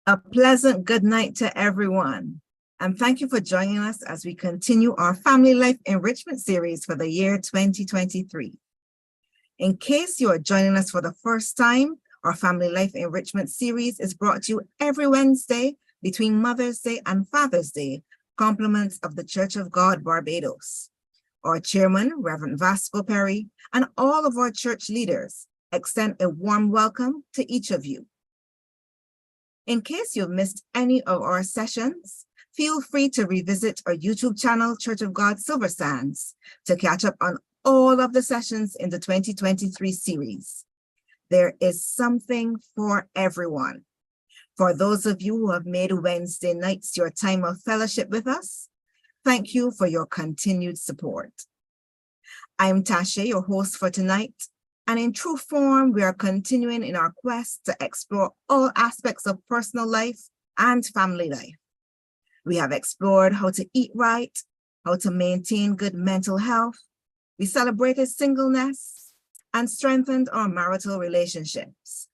A pleasant good night to everyone. And thank you for joining us as we continue our Family Life Enrichment series for the year 2023. In case you are joining us for the first time, our Family Life Enrichment series is brought to you every Wednesday between Mother's Day and Father's Day, compliments of the Church of God, Barbados. Our chairman, Reverend Vasco Perry, and all of our church leaders extend a warm welcome to each of you. In case you've missed any of our sessions, feel free to revisit our YouTube channel, Church of God Silver Sands, to catch up on all of the sessions in the 2023 series. There is something for everyone. For those of you who have made Wednesday nights your time of fellowship with us, thank you for your continued support. I'm Tasha, your host for tonight, and in true form, we are continuing in our quest to explore all aspects of personal life and family life. We have explored how to eat right, how to maintain good mental health. We celebrated singleness and strengthened our marital relationships.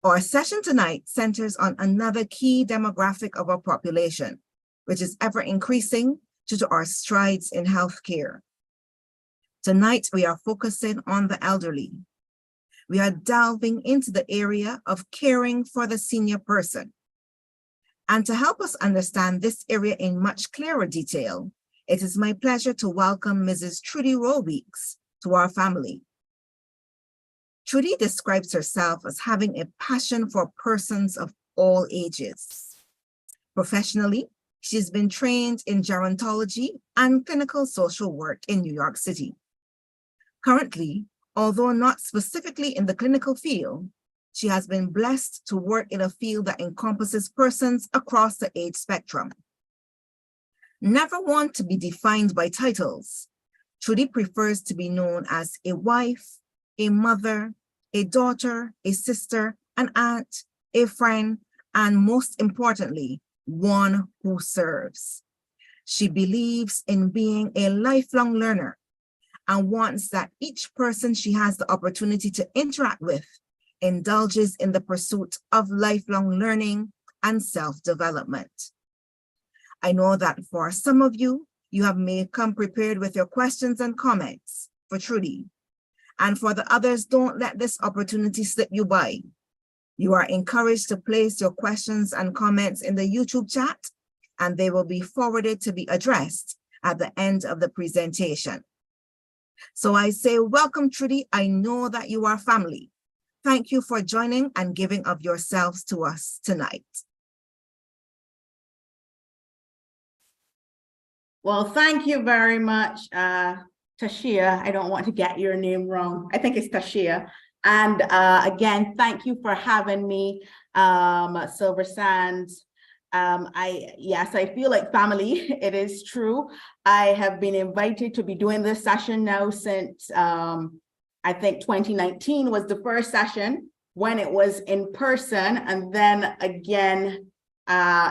Our session tonight centers on another key demographic of our population, which is ever increasing due to our strides in healthcare. Tonight, we are focusing on the elderly. We are delving into the area of caring for the senior person. And to help us understand this area in much clearer detail, it is my pleasure to welcome Mrs. Trudy Rowe-Weekes to our family. Trudy describes herself as having a passion for persons of all ages. Professionally, she's been trained in gerontology and clinical social work in New York City. Currently, although not specifically in the clinical field, she has been blessed to work in a field that encompasses persons across the age spectrum. Never one to be defined by titles, Trudy prefers to be known as a wife, a mother, a daughter, a sister, an aunt, a friend, and most importantly, one who serves. She believes in being a lifelong learner and wants that each person she has the opportunity to interact with indulges in the pursuit of lifelong learning and self-development. I know that for some of you, you have may come prepared with your questions and comments for Trudy. And for the others, don't let this opportunity slip you by. You are encouraged to place your questions and comments in the YouTube chat, and they will be forwarded to be addressed at the end of the presentation. So I say, welcome, Trudy. I know that you are family. Thank you for joining and giving of yourselves to us tonight. Well, thank you very much, Tashia. I don't want to get your name wrong. I think it's Tashia. And again, thank you for having me, Silver Sands. I feel like family. It is true. I have been invited to be doing this session now since I think 2019 was the first session when it was in person, and then again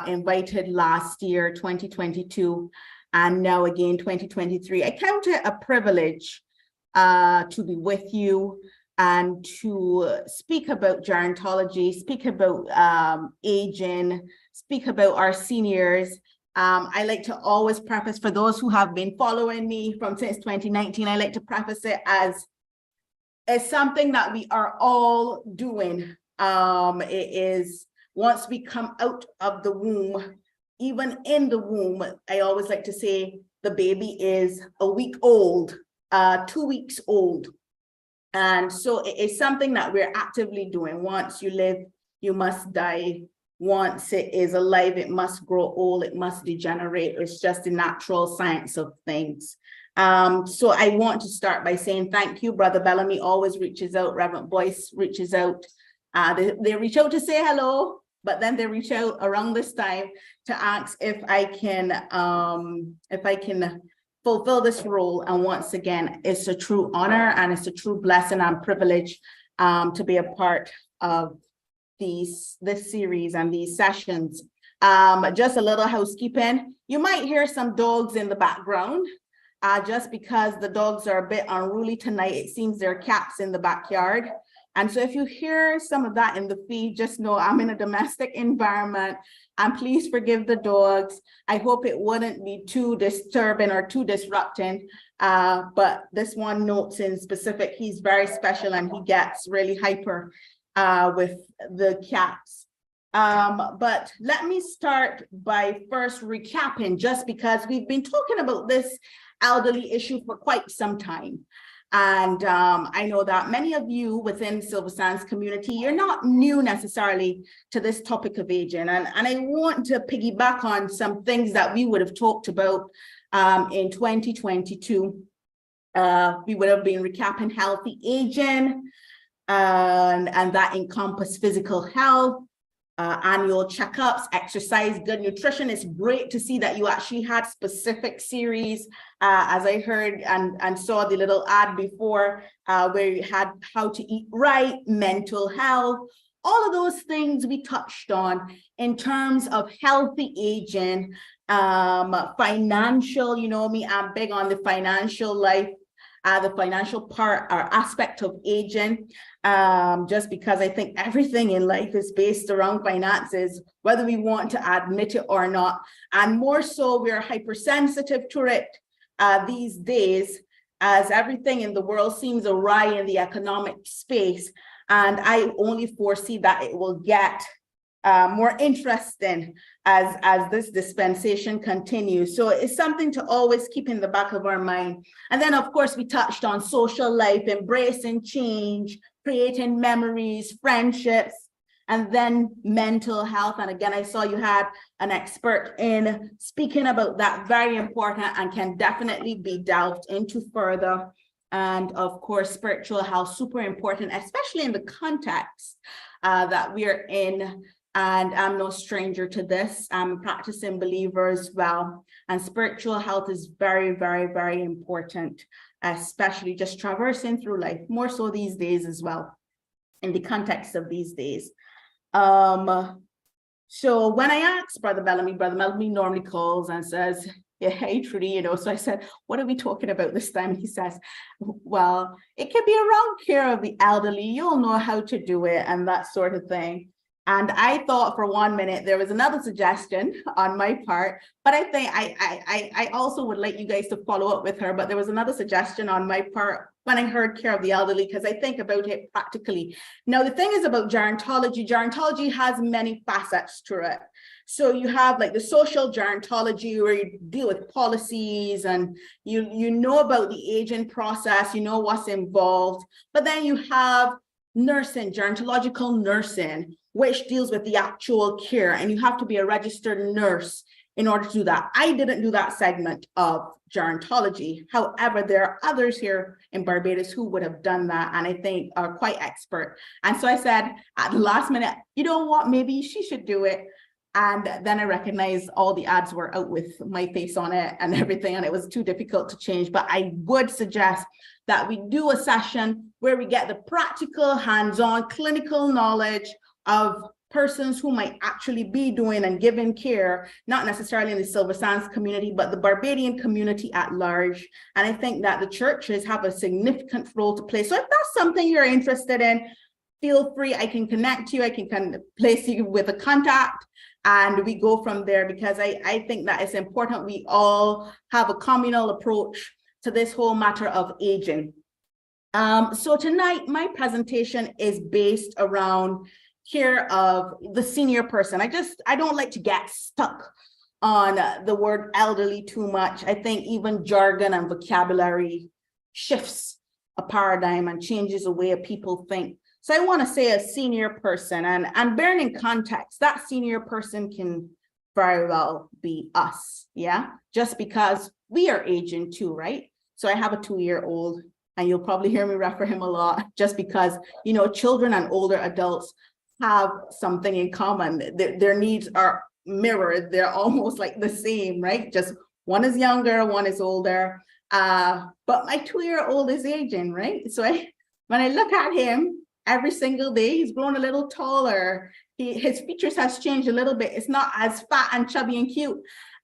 invited last year, 2022, and now again 2023. I count it a privilege to be with you and to speak about gerontology, speak about aging, speak about our seniors. I like to always preface, for those who have been following me from since 2019, I like to preface it as something that we are all doing. It is once we come out of the womb, even in the womb, I always like to say the baby is a week old, 2 weeks old. And so it is something that we're actively doing. Once you live, you must die. Once it is alive, it must grow old, it must degenerate. It's just the natural science of things. So I want to start by saying thank you. Brother Bellamy always reaches out. Reverend Boyce reaches out. They reach out to say hello, but then they reach out around this time to ask if I can fulfill this role. And once again, it's a true honor and it's a true blessing and privilege to be a part of this series and these sessions. Just a little housekeeping. You might hear some dogs in the background. Just because the dogs are a bit unruly tonight. It seems there are cats in the backyard. And so if you hear some of that in the feed, just know I'm in a domestic environment, and please forgive the dogs. I hope it wouldn't be too disturbing or too disrupting, but this one notes in specific, he's very special and he gets really hyper with the cats. But let me start by first recapping, just because we've been talking about this elderly issue for quite some time. And I know that many of you within Silver Sands community, you're not new necessarily to this topic of aging. And I want to piggyback on some things that we would have talked about in 2022. We would have been recapping healthy aging, and that encompass physical health, annual checkups, exercise, good nutrition. It's great to see that you actually had specific series, as I heard and saw the little ad before, where you had how to eat right, mental health, all of those things we touched on in terms of healthy aging, financial, you know me, I'm big on the financial life, the financial part or aspect of aging, just because I think everything in life is based around finances, whether we want to admit it or not. And more so, we're hypersensitive to it these days, as everything in the world seems awry in the economic space. And I only foresee that it will get more interesting as this dispensation continues. So it's something to always keep in the back of our mind. And then, of course, we touched on social life, embracing change, creating memories, friendships, and then mental health. And again, I saw you had an expert in speaking about that, very important and can definitely be delved into further. And of course, spiritual health, super important, especially in the context that we're in. And I'm no stranger to this. I'm a practicing believer as well. And spiritual health is very, very, very important, especially just traversing through life, more so these days as well, in the context of these days. So when I asked Brother Bellamy normally calls and says, yeah, hey, Trudy, you know, so I said, what are we talking about this time? And he says, well, it can be around care of the elderly. You'll know how to do it and that sort of thing. And I thought for 1 minute there was another suggestion on my part, but I think I also would like you guys to follow up with her. But there was another suggestion on my part when I heard care of the elderly, because I think about it practically. Now, the thing is about gerontology, gerontology has many facets to it. So you have like the social gerontology, where you deal with policies and you know about the aging process, you know what's involved. But then you have nursing, gerontological nursing, which deals with the actual care, and you have to be a registered nurse in order to do that. I didn't do that segment of gerontology. However, there are others here in Barbados who would have done that, and I think are quite expert. And so I said at the last minute, you know what, maybe she should do it. And then I recognized all the ads were out with my face on it and everything, and it was too difficult to change. But I would suggest that we do a session where we get the practical, hands-on, clinical knowledge of persons who might actually be doing and giving care, not necessarily in the Silver Sands community, but the Barbadian community at large. And I think that the churches have a significant role to play. So if that's something you're interested in, feel free. I can connect you. I can kind of place you with a contact, and we go from there, because I think that it's important we all have a communal approach to this whole matter of aging. So tonight, my presentation is based around care of the senior person. I don't like to get stuck on the word elderly too much. I think even jargon and vocabulary shifts a paradigm and changes the way people think. So I want to say a senior person, and bearing in context, that senior person can very well be us, yeah? Just because we are aging too, right? So I have a 2-year-old, and you'll probably hear me refer him a lot, just because, you know, children and older adults have something in common. Their needs are mirrored. They're almost like the same, right? Just one is younger, one is older. But my 2-year-old is aging, right? So when I look at him every single day, he's grown a little taller. His features has changed a little bit. It's not as fat and chubby and cute.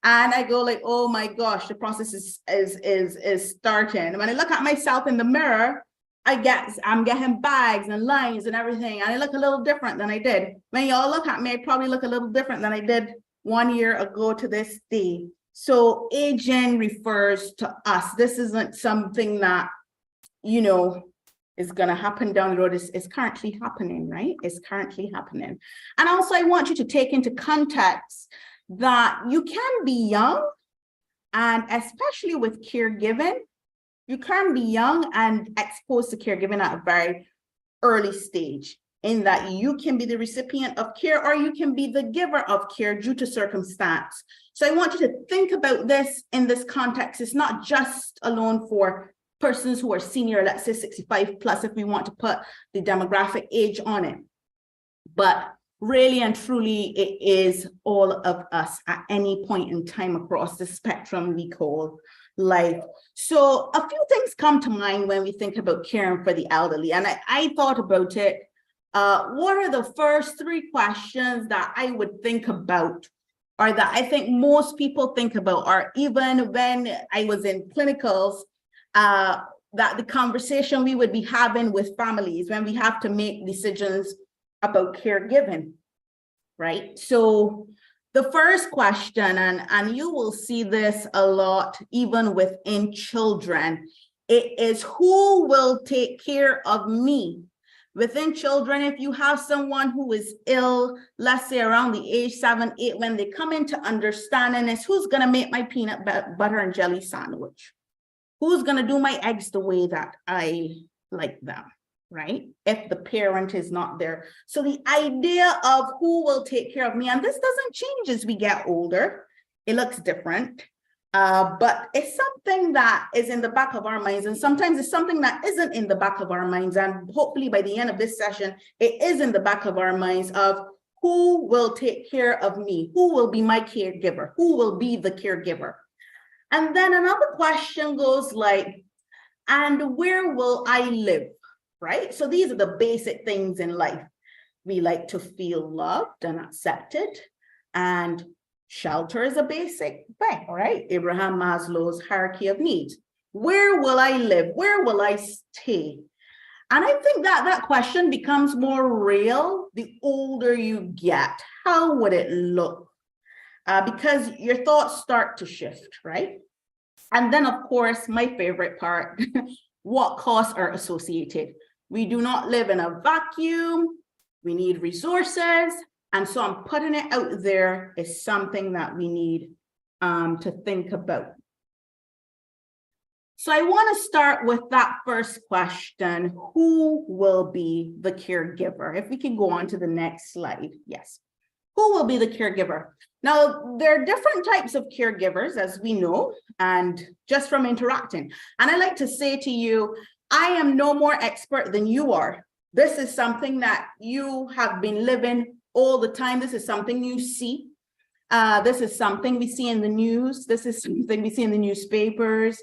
And I go like, oh my gosh, the process is starting. And when I look at myself in the mirror, I'm getting bags and lines and everything, and I look a little different than I did. When y'all look at me, I probably look a little different than I did 1 year ago to this day. So aging refers to us. This isn't something that, you know, is going to happen down the road. It's currently happening, right? It's currently happening. And also, I want you to take into context that you can be young, and especially with caregiving, you can be young and exposed to caregiving at a very early stage, in that you can be the recipient of care or you can be the giver of care due to circumstance. So I want you to think about this in this context. It's not just alone for persons who are senior, let's say 65 plus, if we want to put the demographic age on it. But really and truly, it is all of us at any point in time across the spectrum we call life. So a few things come to mind when we think about caring for the elderly. And I thought about it. What are the first 3 questions that I would think about, or that I think most people think about, or even when I was in clinicals, that the conversation we would be having with families when we have to make decisions about caregiving, right? So the first question, and you will see this a lot even within children, it is, who will take care of me? Within children, if you have someone who is ill, let's say around the age 7, 8, when they come into understanding, is who's going to make my peanut butter and jelly sandwich? Who's going to do my eggs the way that I like them, right? If the parent is not there. So the idea of who will take care of me, and this doesn't change as we get older, it looks different, but it's something that is in the back of our minds, and sometimes it's something that isn't in the back of our minds, and hopefully by the end of this session, it is in the back of our minds of who will take care of me, who will be my caregiver, who will be the caregiver. And then another question goes like, and where will I live, right? So these are the basic things in life. We like to feel loved and accepted, and shelter is a basic thing, right? Abraham Maslow's hierarchy of needs. Where will I live? Where will I stay? And I think that that question becomes more real the older you get. How would it look? Because your thoughts start to shift, right? And then, of course, my favorite part, what costs are associated? We do not live in a vacuum. We need resources. And so I'm putting it out there as something that we need to think about. So I want to start with that first question, who will be the caregiver? If we can go on to the next slide, yes. Who will be the caregiver? Now, there are different types of caregivers, as we know, and just from interacting. And I like to say to you, I am no more expert than you are. This is something that you have been living all the time. This is something you see. This is something we see in the news. This is something we see in the newspapers.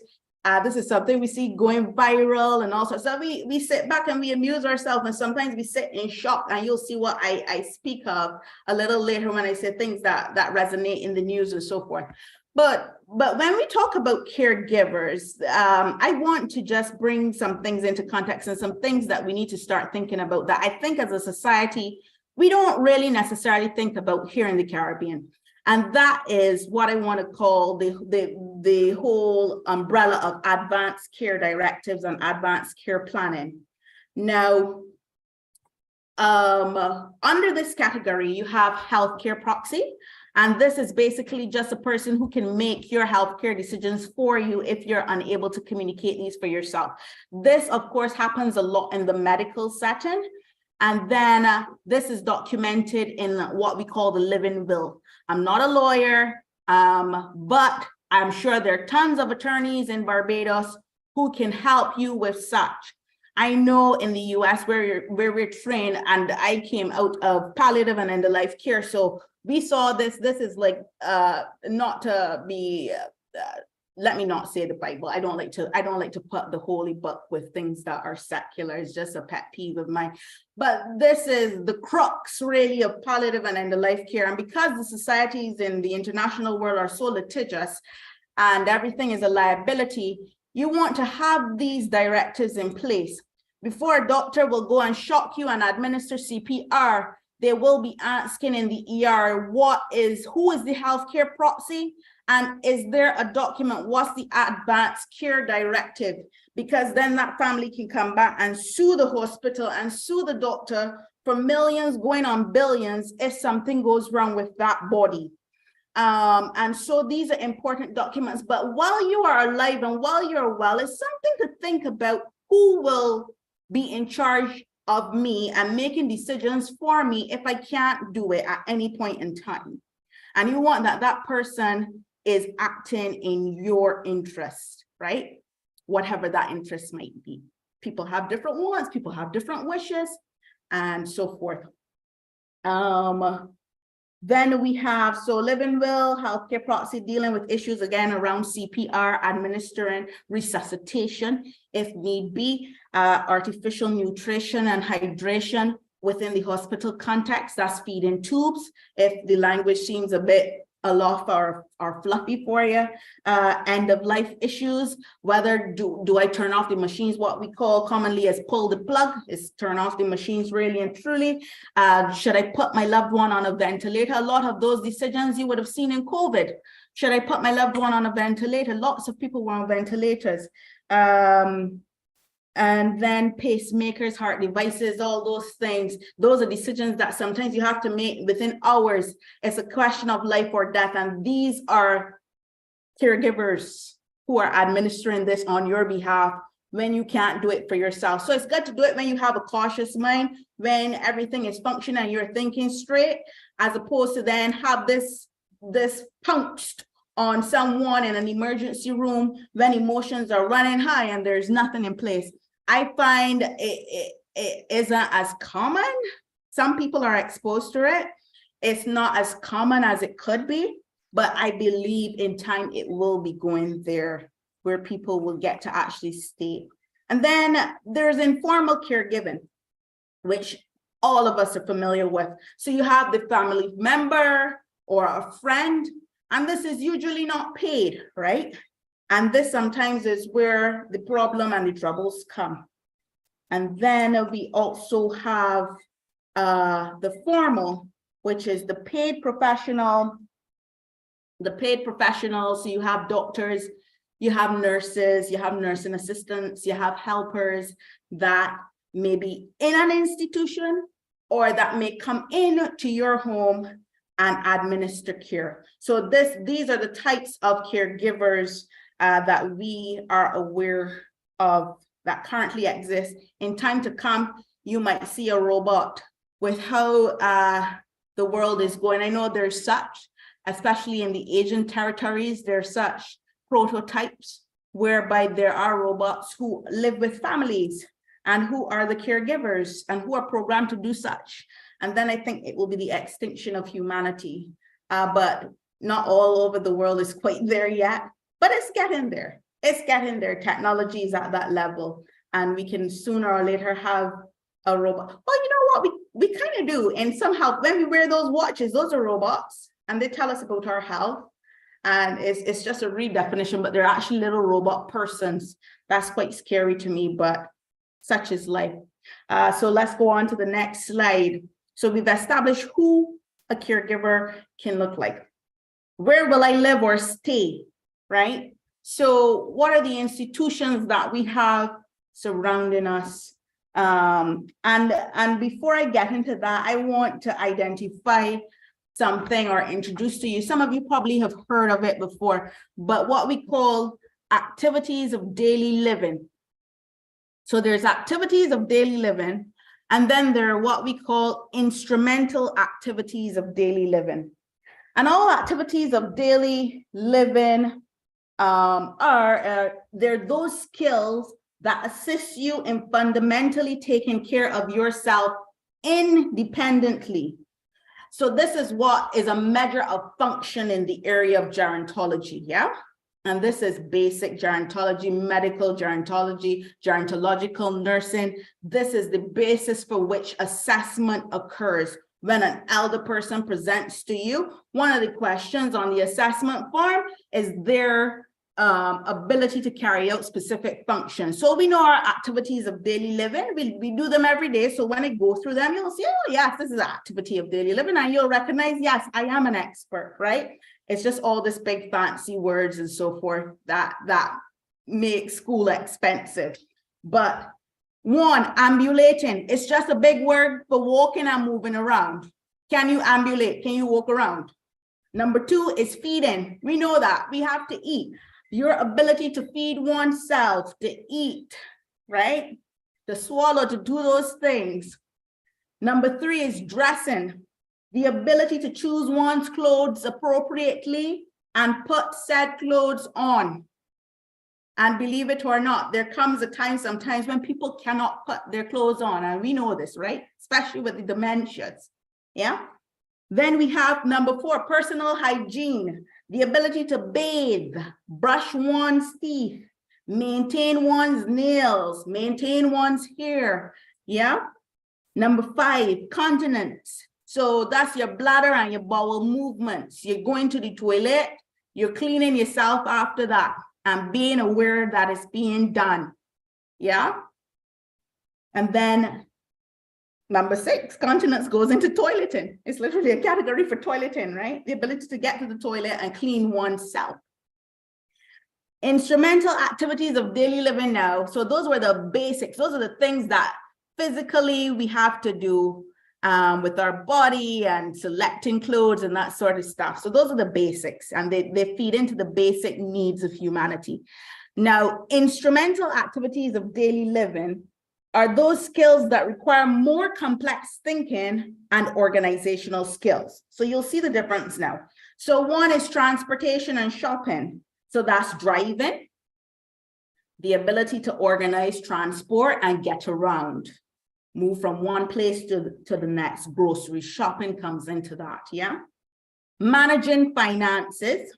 This is something we see going viral and all sorts. So we sit back and we amuse ourselves, and sometimes we sit in shock, and you'll see what I speak of a little later when I say things that resonate in the news and so forth. But when we talk about caregivers, I want to just bring some things into context and some things that we need to start thinking about that I think as a society, we don't really necessarily think about here in the Caribbean. And that is what I want to call the whole umbrella of advanced care directives and advanced care planning. Now, under this category, you have healthcare proxy. And this is basically just a person who can make your healthcare decisions for you if you're unable to communicate these for yourself. This, of course, happens a lot in the medical setting. And then this is documented in what we call the living will. I'm not a lawyer, but I'm sure there are tons of attorneys in Barbados who can help you with such. I know in the US where we're trained, and I came out of palliative and end-of-life care, so we saw this. This is like not to be. Let me not say the Bible. I don't like to put the holy book with things that are secular. It's just a pet peeve of mine. But this is the crux really of palliative and end-of-life care. And because the societies in the international world are so litigious and everything is a liability, you want to have these directives in place. Before a doctor will go and shock you and administer CPR, they will be asking in the ER, who is the healthcare proxy? And is there a document? What's the advanced care directive? Because then that family can come back and sue the hospital and sue the doctor for millions going on billions if something goes wrong with that body. And so these are important documents. But while you are alive and while you're well, it's something to think about who will be in charge of me and making decisions for me if I can't do it at any point in time. And you want that person is acting in your interest, right? Whatever that interest might be. People have different wants, people have different wishes, and so forth. Then we have, living will, healthcare proxy, dealing with issues again around CPR, administering resuscitation, if need be, artificial nutrition and hydration within the hospital context, that's feeding tubes, if the language seems a bit aloft or fluffy for you, end of life issues, whether do I turn off the machines, what we call commonly as pull the plug, is turn off the machines really and truly. Should I put my loved one on a ventilator? A lot of those decisions you would have seen in COVID. Should I put my loved one on a ventilator? Lots of people were on ventilators. And then pacemakers, heart devices, all those things. Those are decisions that sometimes you have to make within hours. It's a question of life or death. And these are caregivers who are administering this on your behalf when you can't do it for yourself. So it's good to do it when you have a cautious mind, when everything is functioning and you're thinking straight, as opposed to then have this pounced on someone in an emergency room when emotions are running high and there's nothing in place. I find it isn't as common. Some people are exposed to it. It's not as common as it could be, but I believe in time it will be going there where people will get to actually stay. And then there's informal caregiving, which all of us are familiar with. So you have the family member or a friend, and this is usually not paid, right? And this sometimes is where the problem and the troubles come. And then we also have the formal, which is the paid professional. So you have doctors, you have nurses, you have nursing assistants, you have helpers that may be in an institution or that may come in to your home and administer care. So these are the types of caregivers that we are aware of that currently exist. In time to come, you might see a robot. With how the world is going, I know there's such, especially in the Asian territories, there's such prototypes whereby there are robots who live with families and who are the caregivers and who are programmed to do such. And then I think it will be the extinction of humanity. But not all over the world is quite there yet. But it's getting there. It's getting there. Technology is at that level. And we can sooner or later have a robot. Well, you know what? We kind of do. And somehow when we wear those watches, those are robots. And they tell us about our health. And it's just a redefinition, but they're actually little robot persons. That's quite scary to me, but such is life. So let's go on to the next slide. So we've established who a caregiver can look like. Where will I live or stay, right? So what are the institutions that we have surrounding us? And before I get into that, I want to identify something or introduce to you. Some of you probably have heard of it before, but what we call activities of daily living. So there's activities of daily living, and then there are what we call instrumental activities of daily living. And all activities of daily living they're those skills that assist you in fundamentally taking care of yourself independently. So this is what is a measure of function in the area of gerontology, yeah? And this is basic gerontology, medical gerontology, gerontological nursing. This is the basis for which assessment occurs. When an elder person presents to you, one of the questions on the assessment form is their ability to carry out specific functions. So we know our activities of daily living. We do them every day. So when I go through them, you'll see, oh yes, this is an activity of daily living. And you'll recognize, yes, I am an expert, right? It's just all this big fancy words and so forth that make school expensive. But one, ambulating, it's just a big word for walking and moving around. Can you ambulate? Can you walk around? Number two is feeding. We know that we have to eat. Your ability to feed oneself, to eat, right? To swallow, to do those things. Number three is dressing. The ability to choose one's clothes appropriately and put said clothes on. And believe it or not, there comes a time sometimes when people cannot put their clothes on. And we know this, right? Especially with the dementias. Yeah. Then we have number four, personal hygiene. The ability to bathe, brush one's teeth, maintain one's nails, maintain one's hair. Yeah. Number five, continence. So that's your bladder and your bowel movements. You're going to the toilet, you're cleaning yourself after that, and being aware that it's being done. Yeah. And then number six, continence goes into toileting. It's literally a category for toileting, right? The ability to get to the toilet and clean oneself. Instrumental activities of daily living now. So those were the basics. Those are the things that physically we have to do with our body and selecting clothes and that sort of stuff. So those are the basics, and they feed into the basic needs of humanity. Now, instrumental activities of daily living are those skills that require more complex thinking and organizational skills. So you'll see the difference now. So one is transportation and shopping. So that's driving, the ability to organize transport and get around. Move from one place to the next. Grocery shopping comes into that, yeah? Managing finances,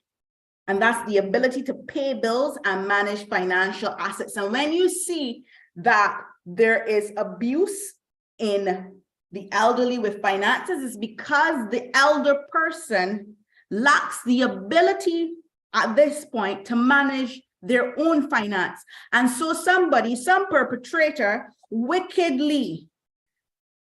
and that's the ability to pay bills and manage financial assets. And when you see that there is abuse in the elderly with finances, it's because the elder person lacks the ability at this point to manage their own finance. And so some perpetrator wickedly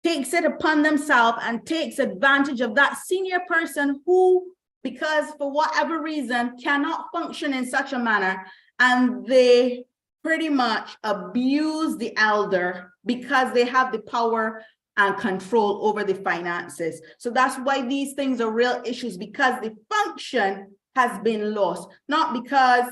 takes it upon themselves and takes advantage of that senior person who, because for whatever reason, cannot function in such a manner, and they pretty much abuse the elder because they have the power and control over the finances. So that's why these things are real issues, because the function has been lost, not because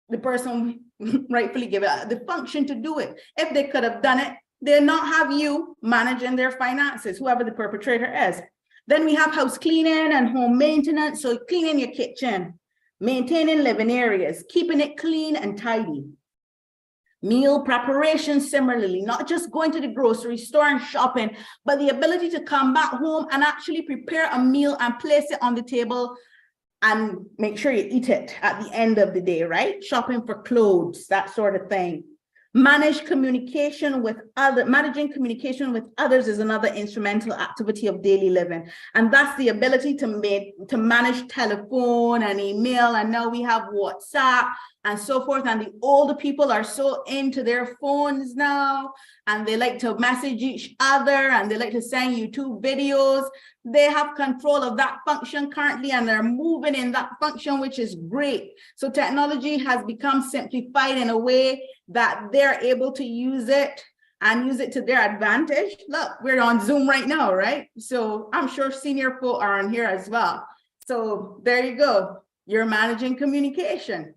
the person rightfully gave it the function to do it. If they could have done it, they'll not have you managing their finances, whoever the perpetrator is. Then we have house cleaning and home maintenance. So cleaning your kitchen, maintaining living areas, keeping it clean and tidy. Meal preparation, similarly, not just going to the grocery store and shopping, but the ability to come back home and actually prepare a meal and place it on the table and make sure you eat it at the end of the day, right? Shopping for clothes, that sort of thing. Managing communication with others is another instrumental activity of daily living. And that's the ability to manage telephone and email. And now we have WhatsApp and so forth. And the older people are so into their phones now, and they like to message each other, and they like to send YouTube videos. They have control of that function currently, and they're moving in that function, which is great. So technology has become simplified in a way that they're able to use it and use it to their advantage. Look, we're on Zoom right now, right? So I'm sure senior folk are on here as well. So there you go. You're managing communication.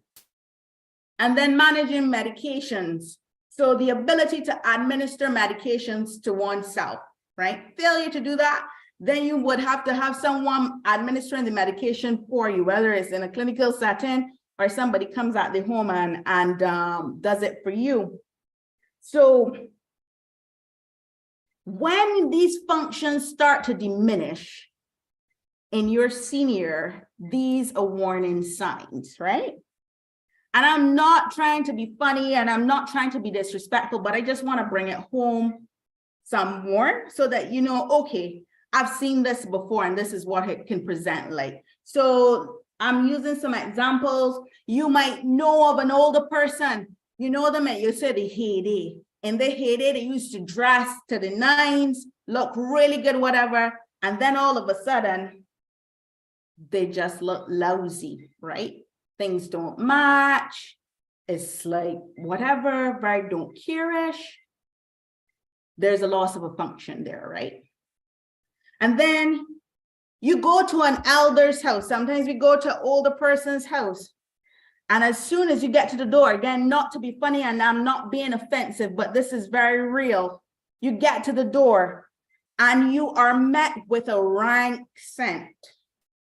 And then managing medications. So the ability to administer medications to oneself, right? Failure to do that, then you would have to have someone administering the medication for you, whether it's in a clinical setting or somebody comes at the home and does it for you. So when these functions start to diminish in your senior, these are warning signs, right? And I'm not trying to be funny and I'm not trying to be disrespectful, but I just want to bring it home some more so that you know, okay, I've seen this before and this is what it can present like. So I'm using some examples. You might know of an older person. You know them and you say the heyday. In their heyday, they used to dress to the nines, look really good, whatever. And then all of a sudden, they just look lousy, right? Things don't match. It's like whatever, very don't care-ish. There's a loss of a function there, right? And then you go to an elder's house. Sometimes we go to an older person's house. And as soon as you get to the door, again, not to be funny, and I'm not being offensive, but this is very real. You get to the door and you are met with a rank scent.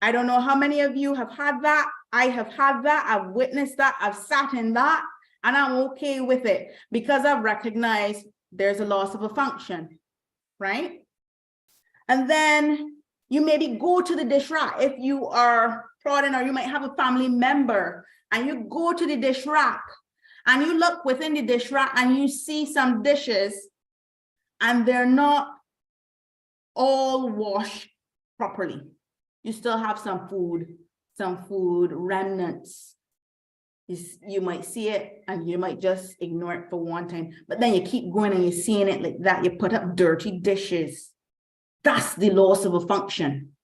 I don't know how many of you have had that. I have had that. I've witnessed that. I've sat in that, and I'm okay with it because I've recognized there's a loss of a function, right? And then you maybe go to the dish rack if you are prodding, or you might have a family member, and you go to the dish rack and you look within the dish rack and you see some dishes and they're not all washed properly. You still have some food remnants. You might see it and you might just ignore it for one time, but then you keep going and you're seeing it like that. You put up dirty dishes. That's the loss of a function,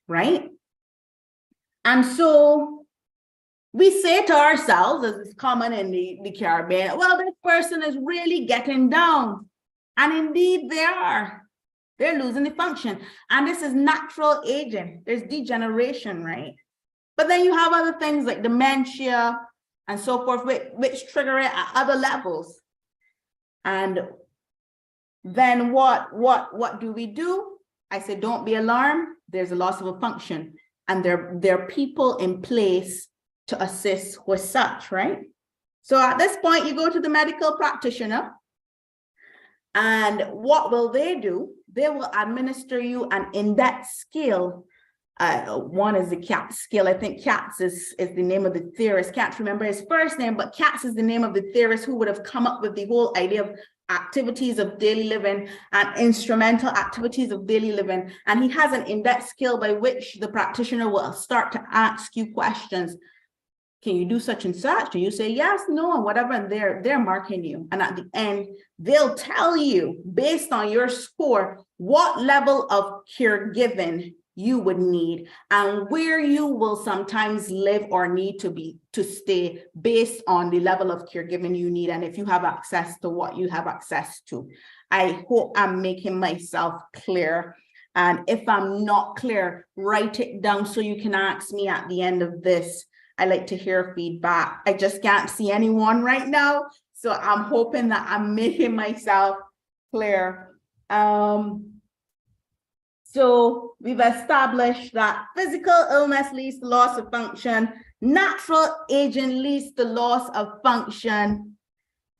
right? And so we say to ourselves, as is common in the Caribbean, well, this person is really getting down. And indeed they are. They're losing the function. And this is natural aging. There's degeneration, right? But then you have other things like dementia and so forth, which trigger it at other levels. And then what do we do? I said, don't be alarmed. There's a loss of a function. And there are people in place to assist with such, right? So at this point, you go to the medical practitioner. And what will they do? They will administer you an index scale. One is the CATS scale. I think CATS is the name of the theorist. Can't remember his first name, but CATS is the name of the theorist who would have come up with the whole idea of activities of daily living and instrumental activities of daily living. And he has an index scale by which the practitioner will start to ask you questions. Can you do such and such? And you say yes, no, and whatever, and they're marking you. And at the end, they'll tell you, based on your score, what level of caregiving you would need and where you will sometimes live or need to stay based on the level of caregiving you need and if you have access to what you have access to. I hope I'm making myself clear. And if I'm not clear, write it down so you can ask me at the end of this. I like to hear feedback. I just can't see anyone right now. So I'm hoping that I'm making myself clear. So we've established that physical illness leads to loss of function, natural aging leads to loss of function,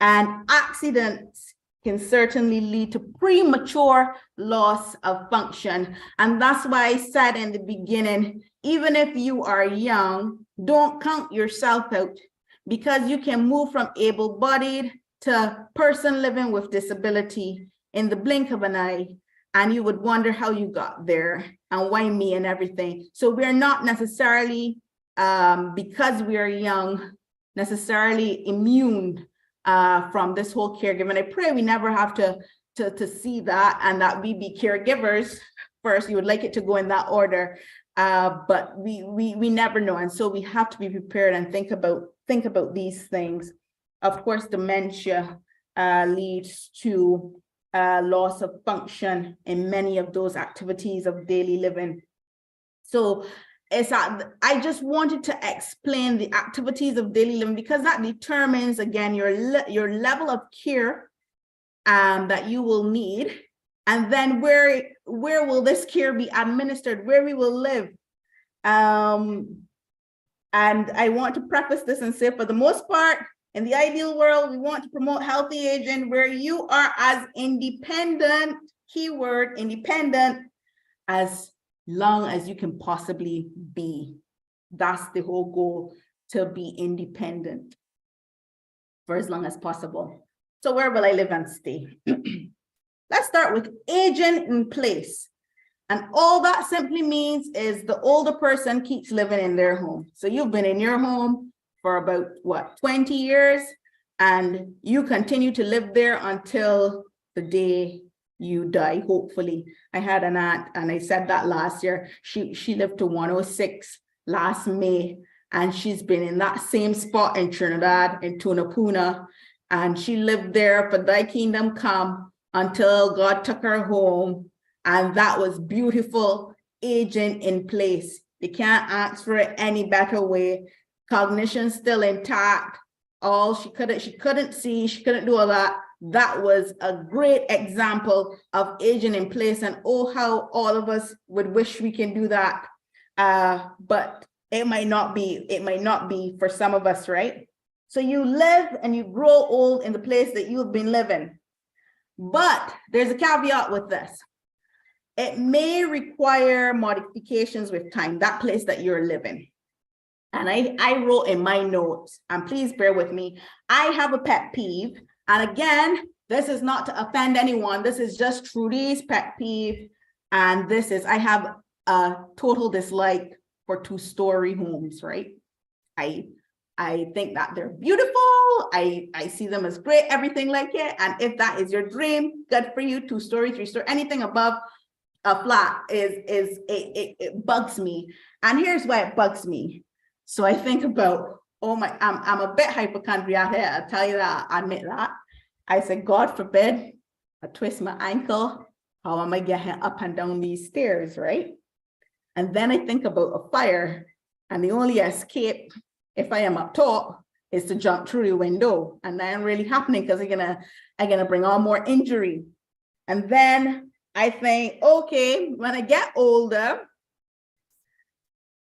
and accidents can certainly lead to premature loss of function. And that's why I said in the beginning, even if you are young, don't count yourself out because you can move from able-bodied to person living with disability in the blink of an eye. And you would wonder how you got there and why me and everything. So we're not necessarily, because we are young, necessarily immune from this whole caregiving. I pray we never have to see that and that we be caregivers first. You would like it to go in that order, but we never know. And so we have to be prepared and think about these things. Of course, dementia leads to loss of function in many of those activities of daily living. So I just wanted to explain the activities of daily living because that determines, again, your level of care that you will need, and then where will this care be administered, where we will live. And I want to preface this and say, for the most part, in the ideal world, we want to promote healthy aging where you are as independent, keyword independent, as long as you can possibly be. That's the whole goal, to be independent for as long as possible. So where will I live and stay? Let's start with aging in place. And all that simply means is the older person keeps living in their home. So you've been in your home for about, what, 20 years, and you continue to live there until the day you die, hopefully. I had an aunt, and I said that last year. She lived to 106 last May, and she's been in that same spot in Trinidad, in Tunapuna, and she lived there for thy kingdom come until God took her home. And that was beautiful, aging in place. You can't ask for it any better way. Cognition still intact. All she couldn't see, she couldn't do all that. That was a great example of aging in place. And oh, how all of us would wish we can do that. But it might not be for some of us, right? So you live and you grow old in the place that you've been living. But there's a caveat with this. It may require modifications with time, that place that you're living. And I wrote in my notes, and please bear with me, I have a pet peeve. And again, this is not to offend anyone. This is just Trudy's pet peeve. And this is, I have a total dislike for two-story homes, right? I think that they're beautiful. I see them as great, everything like it. And if that is your dream, good for you. 2-story, 3-story, anything above a flat it bugs me. And here's why it bugs me. So I think about, oh my, I'm a bit hypochondriac here. I'll tell you that, I admit that. I said, God forbid, I twist my ankle. How am I getting up and down these stairs, right? And then I think about a fire, and the only escape, if I am up top, is to jump through the window. And that ain't really happening because I'm gonna bring on more injury. And then I think, okay, when I get older,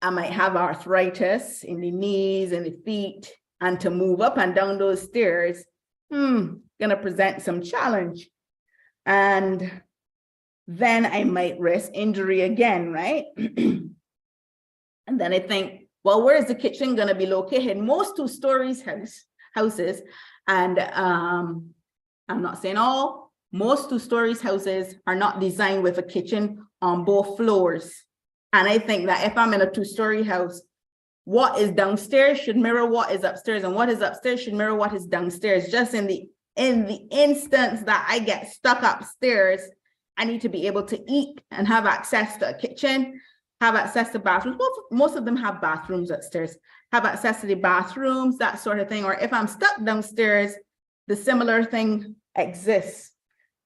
I might have arthritis in the knees and the feet, and to move up and down those stairs, gonna present some challenge. And then I might risk injury again, right? And then I think, well, where is the kitchen gonna be located? Most 2-story houses, and I'm not saying all, most 2-story houses are not designed with a kitchen on both floors. And I think that if I'm in a 2-story house, what is downstairs should mirror what is upstairs, and what is upstairs should mirror what is downstairs. Just in the instance that I get stuck upstairs, I need to be able to eat and have access to a kitchen, have access to bathrooms. Most of them have bathrooms upstairs, have access to the bathrooms, that sort of thing. Or if I'm stuck downstairs, the similar thing exists.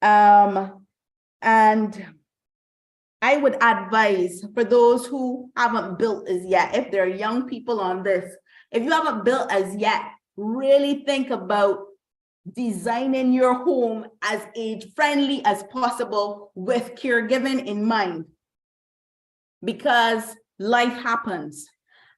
And I would advise for those who haven't built as yet, if there are young people on this, if you haven't built as yet, really think about designing your home as age-friendly as possible with caregiving in mind. Because life happens,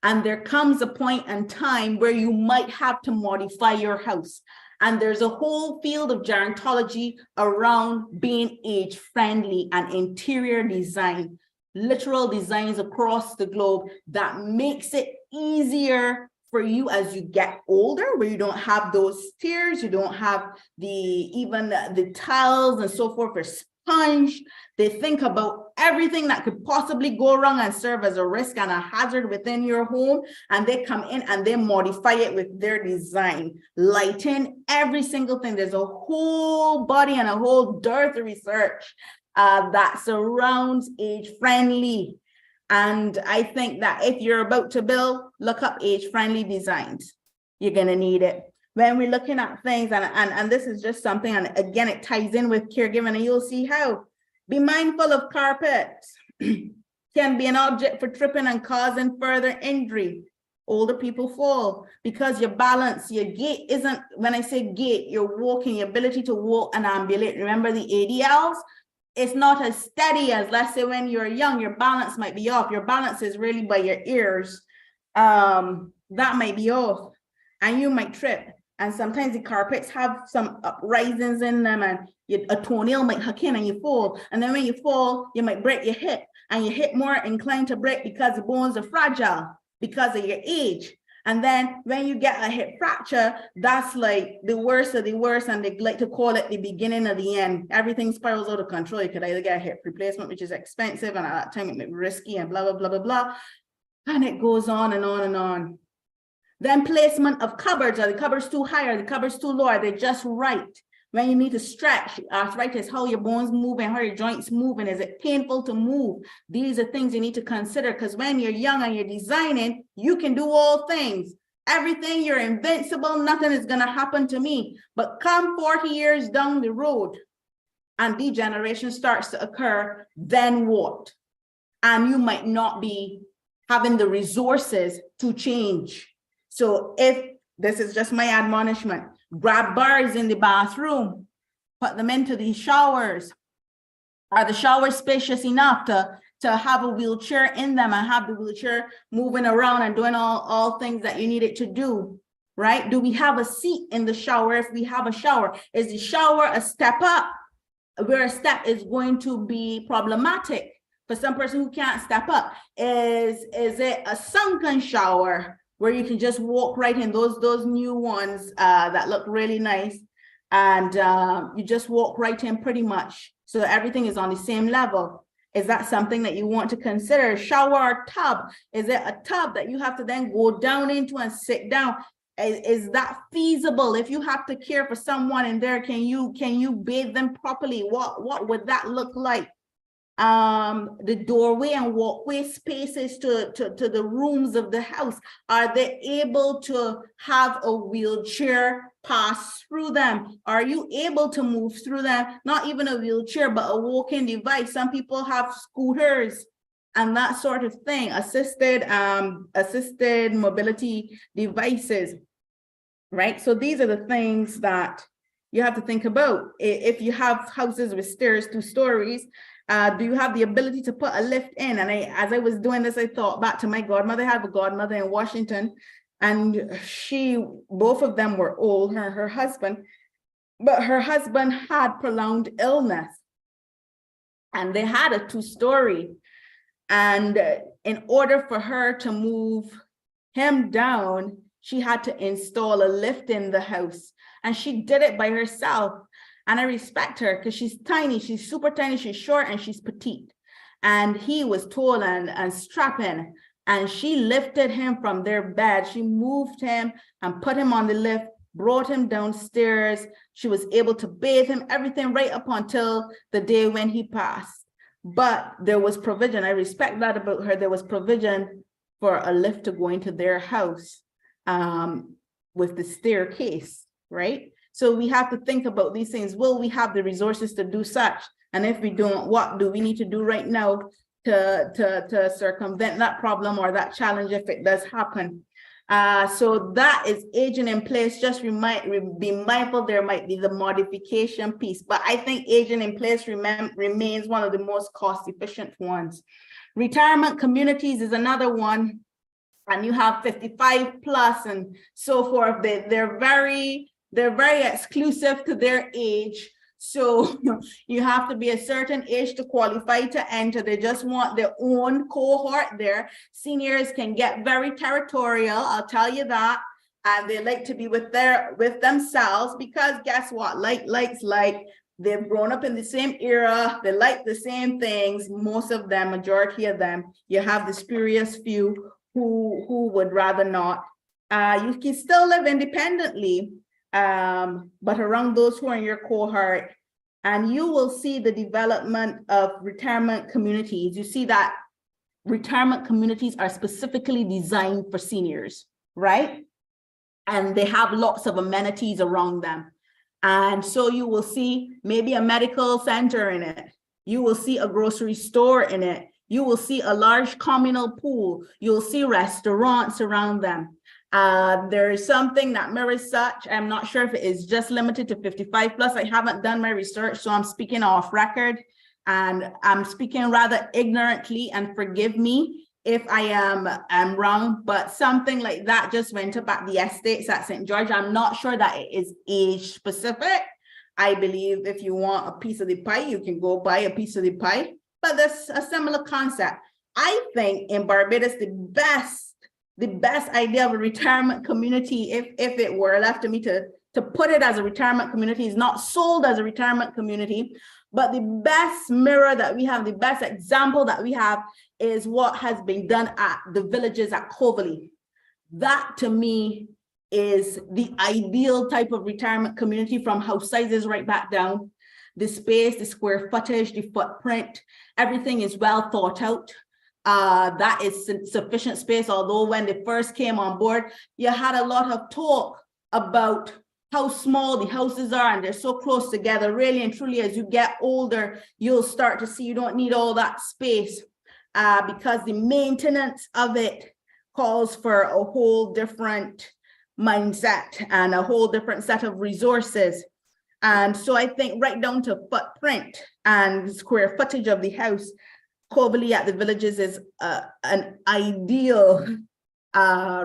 and there comes a point in time where you might have to modify your house. And there's a whole field of gerontology around being age-friendly and interior design, literal designs across the globe that makes it easier for you as you get older, where you don't have those stairs, you don't have even the tiles and so forth are sponged. They think about everything that could possibly go wrong and serve as a risk and a hazard within your home, and they come in and they modify it with their design, lighting, every single thing. There's a whole body and a whole dearth of research that surrounds age-friendly. And I think that if you're about to build, look up age-friendly designs. You're gonna need it. When we're looking at things, and this is just something, and again, it ties in with caregiving, and you'll see how. Be mindful of carpets. Can be an object for tripping and causing further injury. Older people fall because your balance, your gait isn't, when I say gait, your walking, your ability to walk and ambulate. Remember the ADLs? It's not as steady as, let's say, when you're young, your balance might be off. Your balance is really by your ears. That might be off, and you might trip. And sometimes the carpets have some uprisings in them, and a toenail might hook in and you fall. And then when you fall, you might break your hip, and your hip more inclined to break because the bones are fragile because of your age. And then when you get a hip fracture, that's like the worst of the worst. And they like to call it the beginning of the end. Everything spirals out of control. You could either get a hip replacement, which is expensive, and at that time it may be risky and blah, blah, blah, blah, blah. And it goes on and on and on. Then placement of cupboards. Are the cupboards too high? Are the cupboards too low? Are they just right? When you need to stretch, arthritis, how your bones move and how your joints move, and is it painful to move? These are things you need to consider, because when you're young and you're designing, you can do all things. Everything, you're invincible, nothing is going to happen to me. But come 40 years down the road and degeneration starts to occur, then what? And you might not be having the resources to change. So if this is just my admonishment, grab bars in the bathroom, put them into the showers. Are the showers spacious enough to have a wheelchair in them and have the wheelchair moving around and doing all things that you need it to do, right? Do we have a seat in the shower if we have a shower? Is the shower a step up where a step is going to be problematic for some person who can't step up? Is it a sunken shower where you can just walk right in, those new ones that look really nice, and you just walk right in pretty much, so everything is on the same level? Is that something that you want to consider? Shower or tub? Is it a tub that you have to then go down into and sit down? Is that feasible? If you have to care for someone in there, can you bathe them properly? What would that look like? The doorway and walkway spaces to the rooms of the house, are they able to have a wheelchair pass through them? Are you able to move through them? Not even a wheelchair, but a walking device. Some people have scooters and that sort of thing, assisted mobility devices, right? So these are the things that you have to think about. If you have houses with stairs, 2 stories, do you have the ability to put a lift in? And as I was doing this, I thought back to my godmother. I have a godmother in Washington, and both of them were old, her husband, but her husband had prolonged illness, and they had a 2-story. And in order for her to move him down, she had to install a lift in the house, and she did it by herself. And I respect her because she's tiny, she's super tiny, she's short, and she's petite. And he was tall and strapping, and she lifted him from their bed. She moved him and put him on the lift, brought him downstairs. She was able to bathe him, everything right up until the day when he passed. But there was provision. I respect that about her. There was provision for a lift to go into their house with the staircase, right? So we have to think about these things. Will we have the resources to do such? And if we don't, what do we need to do right now to circumvent that problem or that challenge if it does happen? So that is aging in place. Just be mindful there might be the modification piece, but I think aging in place remains one of the most cost efficient ones. Retirement communities is another one, and you have 55 plus and so forth. They're very exclusive to their age. So you have to be a certain age to qualify to enter. They just want their own cohort there. Seniors can get very territorial, I'll tell you that. And they like to be with themselves, because guess what? Likes like. They've grown up in the same era. They like the same things. Most of them, majority of them. You have the spurious few who would rather not. You can still live independently, but around those who are in your cohort, and you will see the development of retirement communities. You see that retirement communities are specifically designed for seniors, right? And they have lots of amenities around them. And so you will see maybe a medical center in it. You will see a grocery store in it. You will see a large communal pool. You'll see restaurants around them. There is something that mirrors such. I'm not sure if it is just limited to 55 plus. I haven't done my research, so I'm speaking off record, and I'm speaking rather ignorantly, and forgive me if I am wrong, but something like that just went up at the estates at St. George. I'm not sure that it is age specific. I believe if you want a piece of the pie, you can go buy a piece of the pie, but that's a similar concept. I think in Barbados, the best the best idea of a retirement community, if it were left to me to put it as a retirement community, is not sold as a retirement community, but the best mirror that we have, the best example that we have is what has been done at the villages at Coverley. That to me is the ideal type of retirement community, from house sizes right back down. The space, the square footage, the footprint, everything is well thought out. That is sufficient space, although when they first came on board, you had a lot of talk about how small the houses are and they're so close together. Really and truly, as you get older, you'll start to see you don't need all that space because the maintenance of it calls for a whole different mindset and a whole different set of resources. And so I think right down to footprint and square footage of the house, Coverley at the villages is an ideal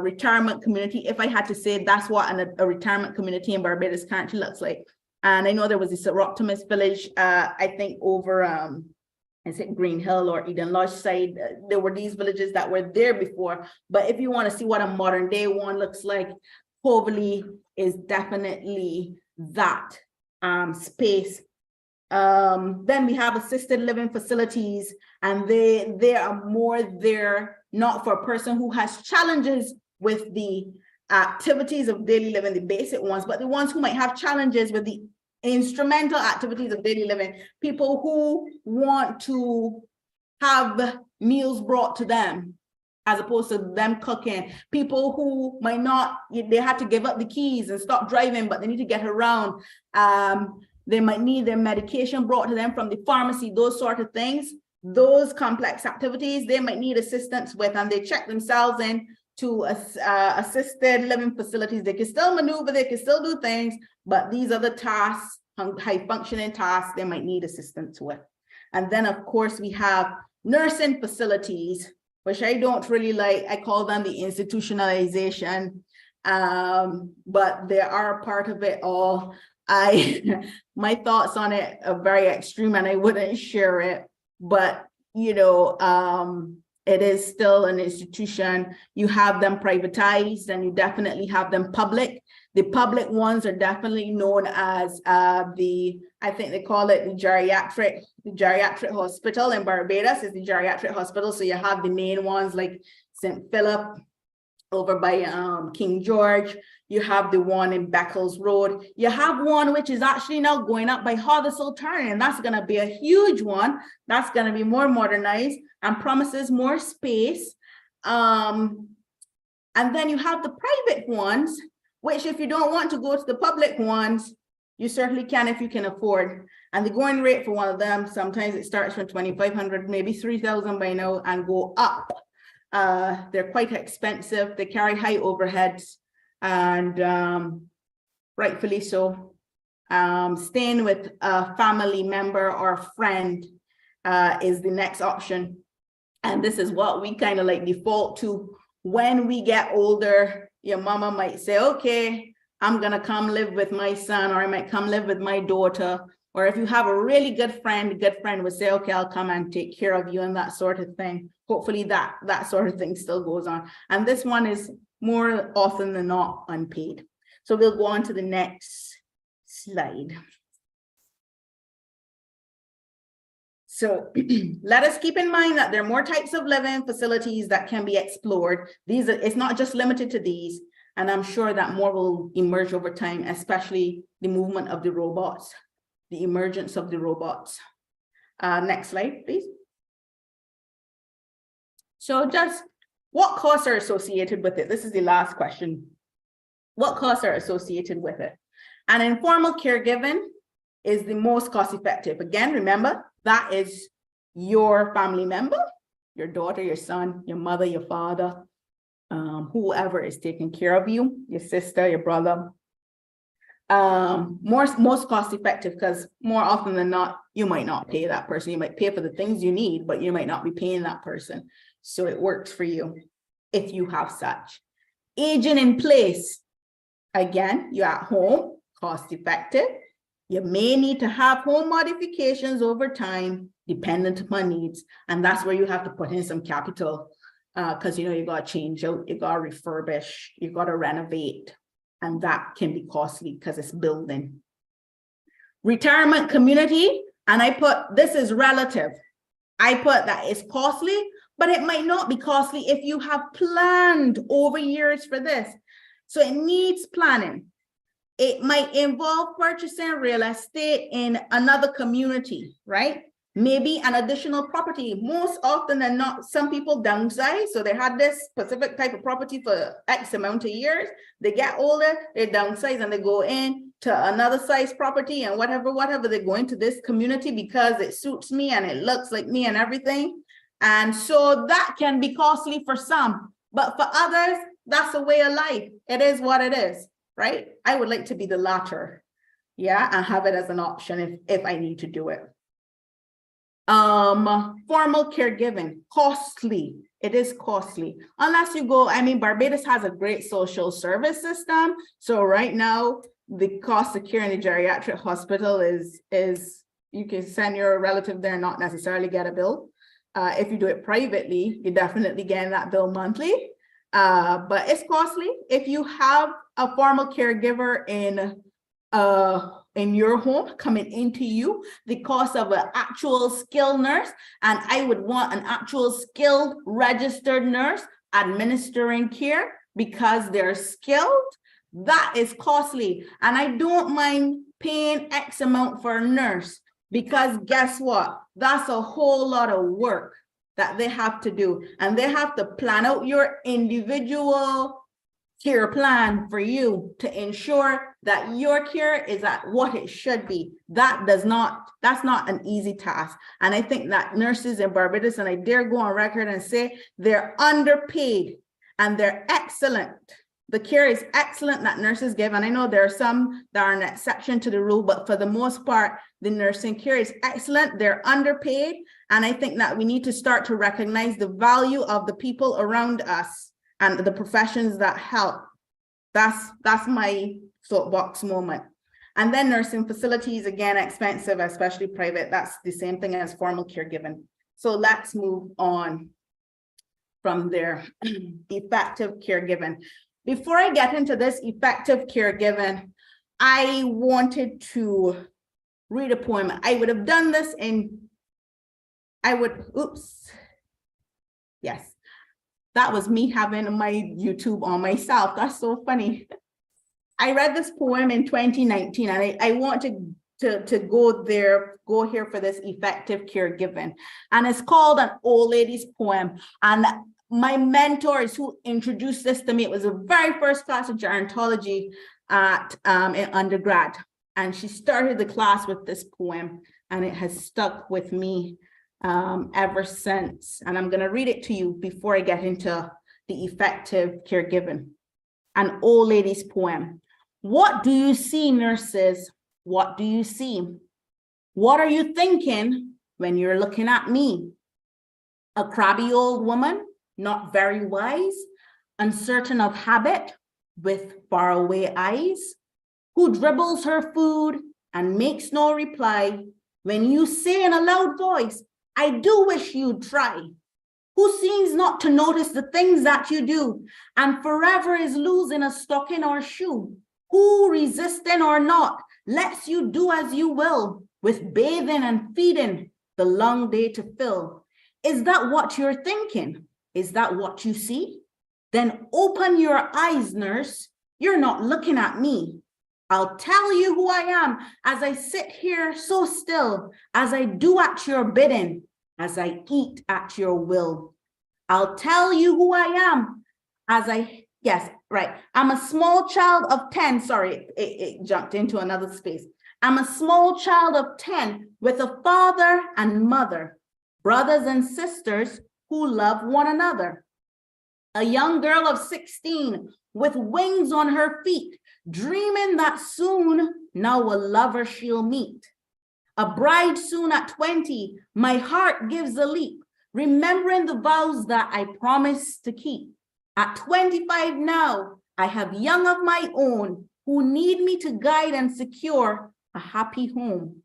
retirement community. If I had to say, that's what a retirement community in Barbados currently looks like. And I know there was this Optimist village, I think over, is it Green Hill or Eden Lodge side? There were these villages that were there before. But if you want to see what a modern day one looks like, Coverley is definitely that space. Then we have assisted living facilities, and they are more there not for a person who has challenges with the activities of daily living, the basic ones, but the ones who might have challenges with the instrumental activities of daily living, people who want to have meals brought to them as opposed to them cooking, people who might not, they had to give up the keys and stop driving, but they need to get around. They might need their medication brought to them from the pharmacy, those sort of things. Those complex activities they might need assistance with, and they check themselves in to assisted living facilities. They can still maneuver, they can still do things, but these are the tasks, high functioning tasks they might need assistance with. And then of course we have nursing facilities, which I don't really like. I call them the institutionalization, but they are part of it all. My thoughts on it are very extreme and I wouldn't share it, but you know, it is still an institution. You have them privatized and you definitely have them public. The public ones are definitely known as I think they call it the geriatric hospital in Barbados is the geriatric hospital. So you have the main ones like St. Philip over by King George. You have the one in Beccles Road. You have one which is actually now going up by Hothersall Turn, and that's going to be a huge one. That's going to be more modernized and promises more space. And then you have the private ones, which if you don't want to go to the public ones, you certainly can if you can afford. And the going rate for one of them, sometimes it starts from 2,500, maybe 3,000 by now and go up. They're quite expensive. They carry high overheads. And rightfully so. Staying with a family member or friend is the next option. And this is what we kind of like default to when we get older. Your mama might say, okay, I'm gonna come live with my son, or I might come live with my daughter. Or if you have a really good friend would say, okay, I'll come and take care of you and that sort of thing. Hopefully that sort of thing still goes on. And this one is more often than not unpaid. So we'll go on to the next slide. So let us keep in mind that there are more types of living facilities that can be explored. It's not just limited to these, and I'm sure that more will emerge over time, especially the movement of the robots, the emergence of the robots. Next slide, please. So just what costs are associated with it? This is the last question. What costs are associated with it? And informal caregiving is the most cost effective. Again, remember, that is your family member, your daughter, your son, your mother, your father, whoever is taking care of you, your sister, your brother. Most cost effective because more often than not, you might not pay that person. You might pay for the things you need, but you might not be paying that person. So it works for you if you have such. Aging in place. Again, you're at home, cost effective. You may need to have home modifications over time, dependent upon needs. And that's where you have to put in some capital because you got to change out, you got to refurbish, you got to renovate, and that can be costly because it's building. Retirement community, and I put, this is relative. I put that it's costly, but it might not be costly if you have planned over years for this. So it needs planning. It might involve purchasing real estate in another community, right? Maybe an additional property. Most often than not, some people downsize. So they had this specific type of property for X amount of years. They get older, they downsize, and they go in to another size property, and whatever, they go into this community because it suits me and it looks like me and everything. And so that can be costly for some, but for others, that's a way of life. It is what it is, right? I would like to be the latter, yeah, and have it as an option if I need to do it. Formal caregiving, costly. It is costly unless you go. I mean, Barbados has a great social service system. So right now, the cost of care in the geriatric hospital is you can send your relative there and not necessarily get a bill. If you do it privately, you definitely get that bill monthly. But it's costly. If you have a formal caregiver in your home coming into you, the cost of an actual skilled nurse, and I would want an actual skilled registered nurse administering care because they're skilled, that is costly. And I don't mind paying X amount for a nurse because guess what? That's a whole lot of work that they have to do. And they have to plan out your individual care plan for you to ensure that your care is at what it should be. That's not an easy task. And I think that nurses in Barbados, and I dare go on record and say they're underpaid and they're excellent. The care is excellent that nurses give. And I know there are some that are an exception to the rule, but for the most part, the nursing care is excellent. They're underpaid. And I think that we need to start to recognize the value of the people around us and the professions that help. That's my soapbox moment. And then nursing facilities, again, expensive, especially private. That's the same thing as formal caregiving. So let's move on from there. Effective caregiving. Before I get into this effective caregiving, I wanted to read a poem. I would have done this yes. That was me having my YouTube on myself. That's so funny. I read this poem in 2019, and I want to go here for this effective caregiving. And it's called An Old Lady's Poem. And my mentors who introduced this to me, it was the very first class of gerontology in undergrad. And she started the class with this poem, and it has stuck with me ever since. And I'm going to read it to you before I get into the effective caregiving. An Old Lady's Poem. What do you see, nurses? What do you see? What are you thinking when you're looking at me? A crabby old woman, not very wise, uncertain of habit, with faraway eyes, who dribbles her food and makes no reply when you say in a loud voice, I do wish you'd try. Who seems not to notice the things that you do and forever is losing a stocking or shoe. Who, resisting or not, lets you do as you will with bathing and feeding the long day to fill. Is that what you're thinking? Is that what you see? Then open your eyes, nurse. You're not looking at me. I'll tell you who I am as I sit here so still, as I do at your bidding, as I eat at your will. I'll tell you who I am I'm a small child of 10. Sorry, it jumped into another space. I'm a small child of 10 with a father and mother, brothers and sisters who love one another. A young girl of 16 with wings on her feet, dreaming that soon now a lover she'll meet. A bride soon at 20, my heart gives a leap, remembering the vows that I promised to keep. At 25 now, I have young of my own who need me to guide and secure a happy home.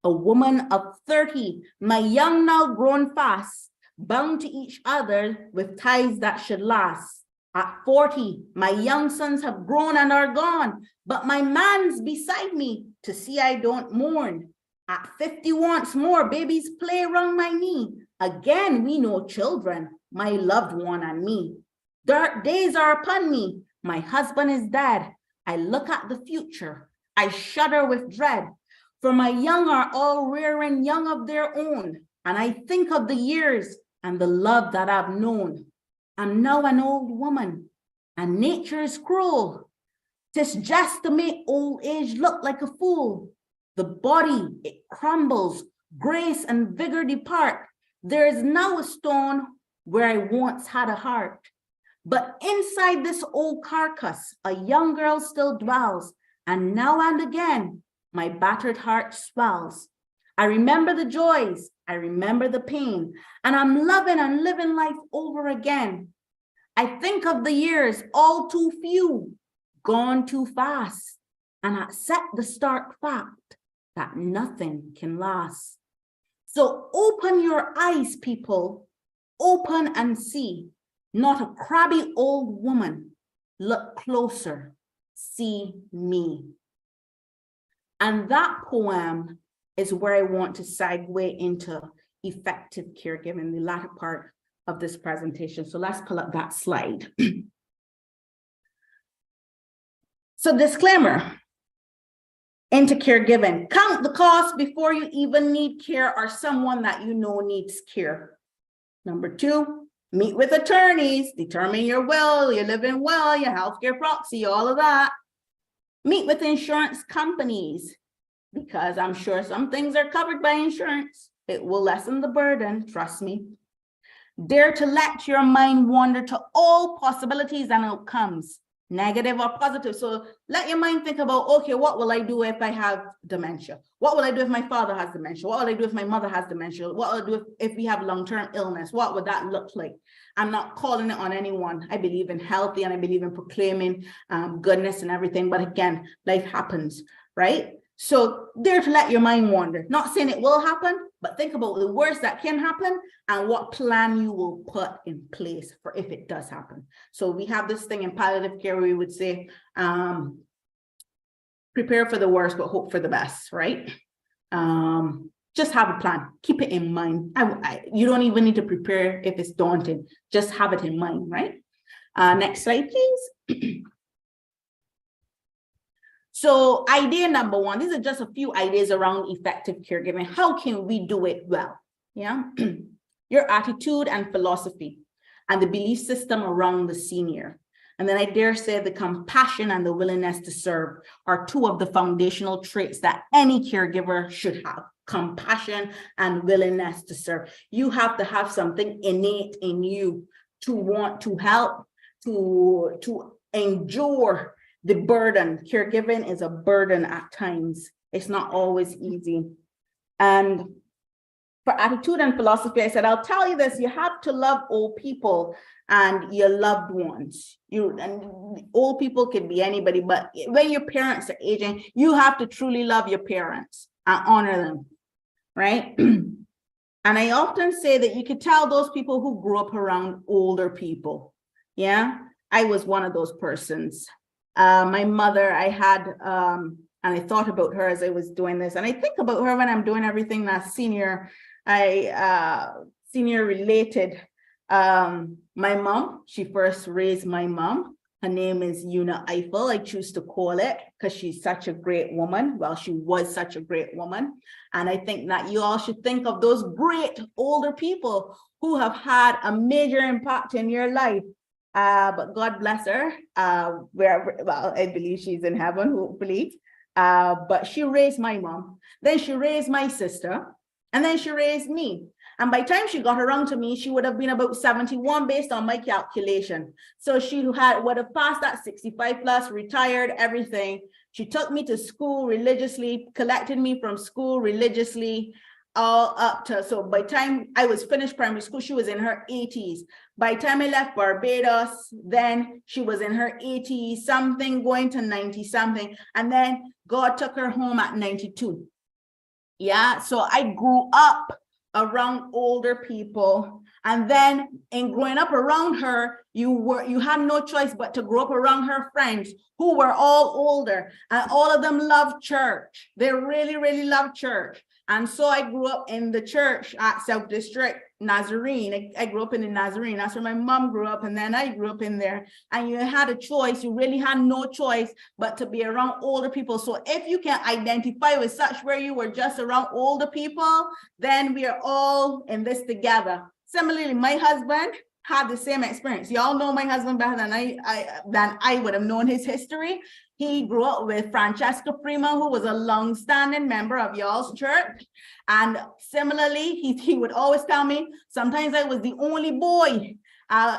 A woman of 30, my young now grown fast, bound to each other with ties that should last. At 40, my young sons have grown and are gone, but my man's beside me to see I don't mourn. At 50 once more, babies play around my knee. Again, we know children, my loved one and me. Dark days are upon me. My husband is dead. I look at the future. I shudder with dread. For my young are all rearing young of their own. And I think of the years and the love that I've known. I'm now an old woman, and nature is cruel. 'Tis just to make old age look like a fool. The body, it crumbles, grace and vigor depart. There is now a stone where I once had a heart. But inside this old carcass, a young girl still dwells, and now and again, my battered heart swells. I remember the joys, I remember the pain, and I'm loving and living life over again. I think of the years, all too few, gone too fast, and accept the stark fact that nothing can last. So open your eyes, people, open and see. Not a crabby old woman. Look closer, see me. And that poem is where I want to segue into effective caregiving, the latter part of this presentation. So let's pull up that slide. So disclaimer, into caregiving, count the cost before you even need care or someone that you know needs care. Number 2, meet with attorneys, determine your will, your living will, your healthcare proxy, all of that. Meet with insurance companies, because I'm sure some things are covered by insurance. It will lessen the burden, trust me. Dare to let your mind wander to all possibilities and outcomes, negative or positive. So let your mind think about, okay, what will I do if I have dementia? What will I do if my father has dementia? What will I do if my mother has dementia? What will I do if we have long-term illness? What would that look like? I'm not calling it on anyone. I believe in healthy and I believe in proclaiming goodness and everything. But again, life happens, right? So dare to let your mind wander. Not saying it will happen, but think about the worst that can happen and what plan you will put in place for if it does happen. So we have this thing in palliative care where we would say, prepare for the worst, but hope for the best, right? Just have a plan. Keep it in mind. You don't even need to prepare if it's daunting. Just have it in mind, right? Next slide, please. So idea number 1, these are just a few ideas around effective caregiving. How can we do it well? Yeah, your attitude and philosophy and the belief system around the senior. And then I dare say the compassion and the willingness to serve are 2 of the foundational traits that any caregiver should have. Compassion and willingness to serve. You have to have something innate in you to want to help, to endure the burden. Caregiving is a burden at times. It's not always easy. And for attitude and philosophy, I said, I'll tell you this, you have to love old people and your loved ones. And old people can be anybody, but when your parents are aging, you have to truly love your parents and honor them, right? And I often say that you could tell those people who grew up around older people. Yeah, I was one of those persons. My mother, I had, and I thought about her as I was doing this, and I think about her when I'm doing everything that's senior related. My mom, she first raised my mom. Her name is Una Eiffel. I choose to call it because she's such a great woman. Well, she was such a great woman. And I think that you all should think of those great older people who have had a major impact in your life. But God bless her, wherever, well, I believe she's in heaven, hopefully. But she raised my mom, then she raised my sister, and then she raised me. And by the time she got around to me, she would have been about 71 based on my calculation. So she would have passed that 65 plus, retired, everything. She took me to school religiously, collected me from school religiously, all up to, so by the time I was finished primary school, she was in her 80s. By the time I left Barbados, then she was in her 80s, something going to 90 something. And then God took her home at 92. Yeah, so I grew up around older people And then in growing up around her, you had no choice but to grow up around her friends who were all older, and all of them loved church. They really, really loved church. And so I grew up in the church at South District Nazarene. I grew up in the Nazarene. That's where my mom grew up, and then I grew up in there. And you had a choice. You really had no choice but to be around older people. So if you can identify with such where you were just around older people, then we are all in this together. Similarly, my husband had the same experience. Y'all know my husband better than I would have known his history. He grew up with Francesca Prima, who was a long-standing member of y'all's church. And similarly, he would always tell me, sometimes I was the only boy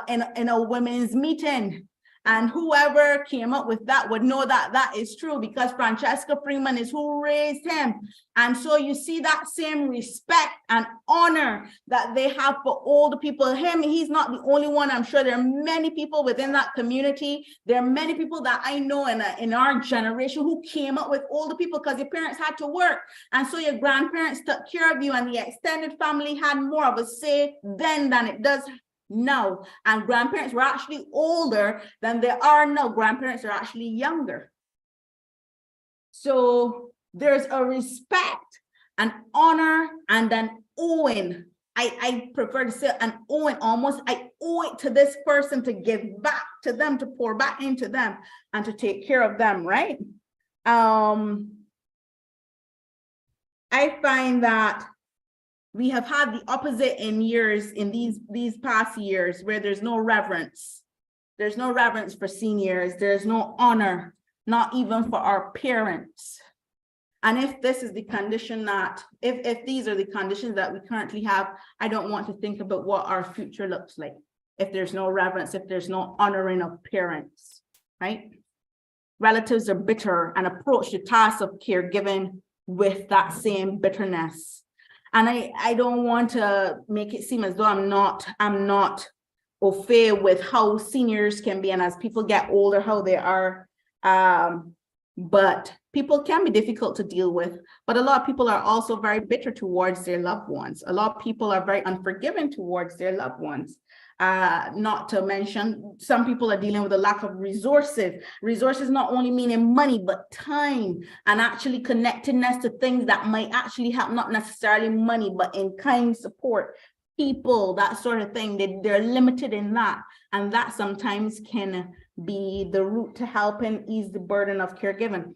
in a women's meeting. And whoever came up with that would know that that is true, because Francesca Freeman is who raised him. And so you see that same respect and honor that they have for older people. He's not the only one. I'm sure there are many people within that community. There are many people that I know in our generation who came up with older people because your parents had to work. And so your grandparents took care of you, and the extended family had more of a say then than it does now. And grandparents were actually older than they are now. Grandparents are actually younger. So there's a respect, an honor, and an owing. I prefer to say an owing, almost. I owe it to this person to give back to them, to pour back into them, and to take care of them, right? I find that we have had the opposite in these past years, where there's no reverence. There's no reverence for seniors. There's no honor, not even for our parents. And if this is the condition that, if these are the conditions that we currently have, I don't want to think about what our future looks like. If there's no reverence, if there's no honoring of parents, right? Relatives are bitter and approach the task of caregiving with that same bitterness. And I don't want to make it seem as though I'm not au fait with how seniors can be, and as people get older, how they are. But people can be difficult to deal with. But a lot of people are also very bitter towards their loved ones. A lot of people are very unforgiving towards their loved ones. Not to mention, some people are dealing with a lack of resources. Resources not only meaning money, but time and actually connectedness to things that might actually help, not necessarily money, but in kind support, people, that sort of thing. They're limited in that. And that sometimes can be the route to help and ease the burden of caregiving.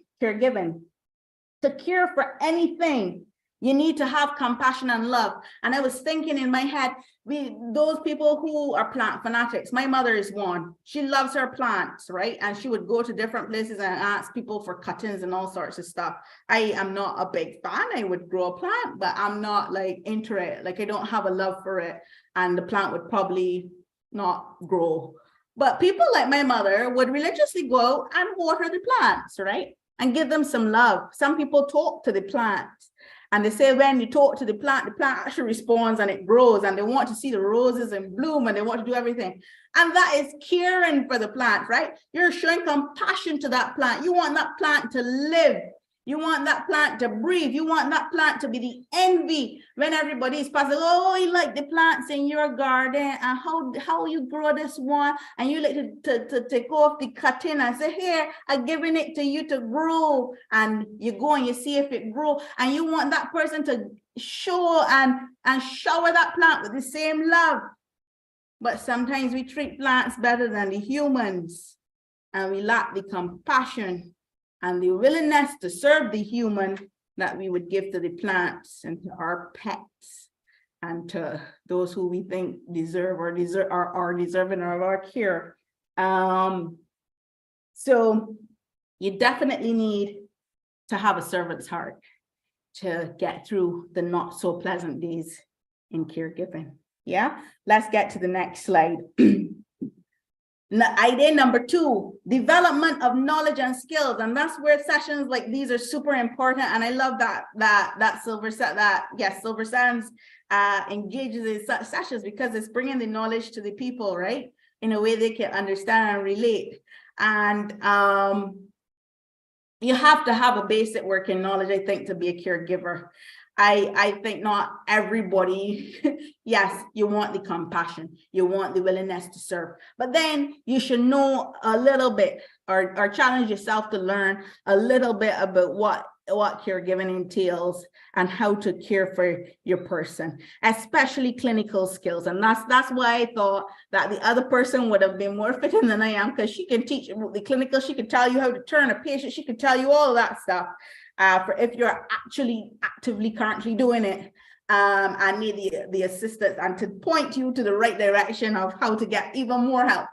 To care for anything, you need to have compassion and love. And I was thinking in my head, those people who are plant fanatics, my mother is one. She loves her plants, right? And she would go to different places and ask people for cuttings and all sorts of stuff. I am not a big fan. I would grow a plant, but I'm not like into it. Like, I don't have a love for it. And the plant would probably not grow. But people like my mother would religiously go out and water the plants, right? And give them some love. Some people talk to the plants. And they say when you talk to the plant actually responds and it grows, and they want to see the roses in bloom, and they want to do everything. And that is caring for the plant, right? You're showing compassion to that plant. You want that plant to live. You want that plant to breathe. You want that plant to be the envy when everybody is passing. Oh, you like the plants in your garden, and how you grow this one, and you like to take off the cutting and say, here, I'm giving it to you to grow. And you go and you see if it grows, and you want that person to show and shower that plant with the same love. But sometimes we treat plants better than the humans, and we lack the compassion and the willingness to serve the human that we would give to the plants and to our pets and to those who we think are deserving of our care. So you definitely need to have a servant's heart to get through the not so pleasant days in caregiving. Yeah, let's get to the next slide. Idea number 2, development of knowledge and skills. And that's where sessions like these are super important. And I love that Silver Sands engages in such sessions, because it's bringing the knowledge to the people, right? In a way they can understand and relate. And you have to have a basic working knowledge, I think, to be a caregiver. I think not everybody, yes, you want the compassion, you want the willingness to serve, but then you should know a little bit or challenge yourself to learn a little bit about what caregiving entails and how to care for your person, especially clinical skills. And that's why I thought that the other person would have been more fitting than I am, because she can teach the clinical, she can tell you how to turn a patient, she can tell you all that stuff. For if you're actively currently doing it, and need the assistance and to point you to the right direction of how to get even more help.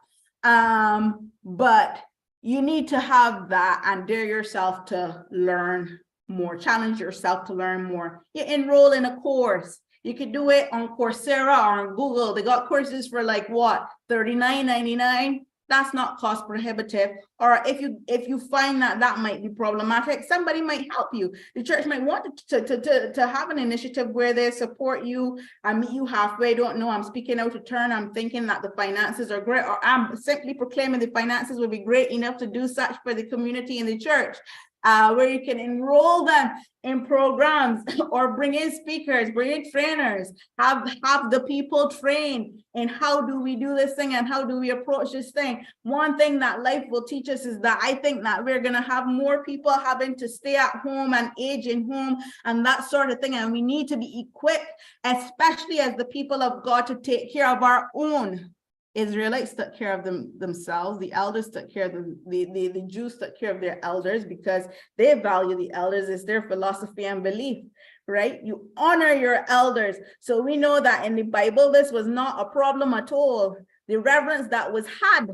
But you need to have that and dare yourself to learn more, challenge yourself to learn more. You enroll in a course. You could do it on Coursera or on Google. They got courses for like what, $39.99. That's not cost prohibitive. Or if you find that might be problematic, somebody might help you. The church might want to have an initiative where they support you and meet you halfway. Don't know, I'm speaking out of turn. I'm thinking that the finances are great, or I'm simply proclaiming the finances would be great enough to do such for the community in the church. Where you can enroll them in programs or bring in speakers, bring in trainers, have the people trained in how do we do this thing and how do we approach this thing. One thing that life will teach us is that I think that we're going to have more people having to stay at home and age in home and that sort of thing. And we need to be equipped, especially as the people of God, to take care of our own. Israelites took care of themselves. The elders took care of them. The Jews took care of their elders because they value the elders. It's their philosophy and belief, right? You honor your elders. So we know that in the Bible, this was not a problem at all. The reverence that was had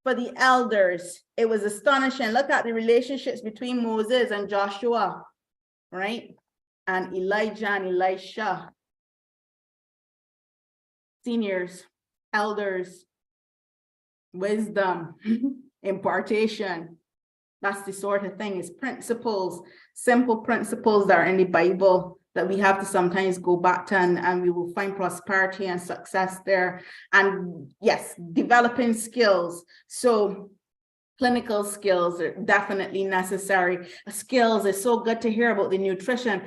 for the elders, it was astonishing. Look at the relationships between Moses and Joshua, right? And Elijah and Elisha. Seniors, elders, wisdom, impartation. That's the sort of thing. It's principles, simple principles that are in the Bible that we have to sometimes go back to, and we will find prosperity and success there. And yes, developing skills. So clinical skills are definitely necessary. Skills is so good to hear about the nutrition,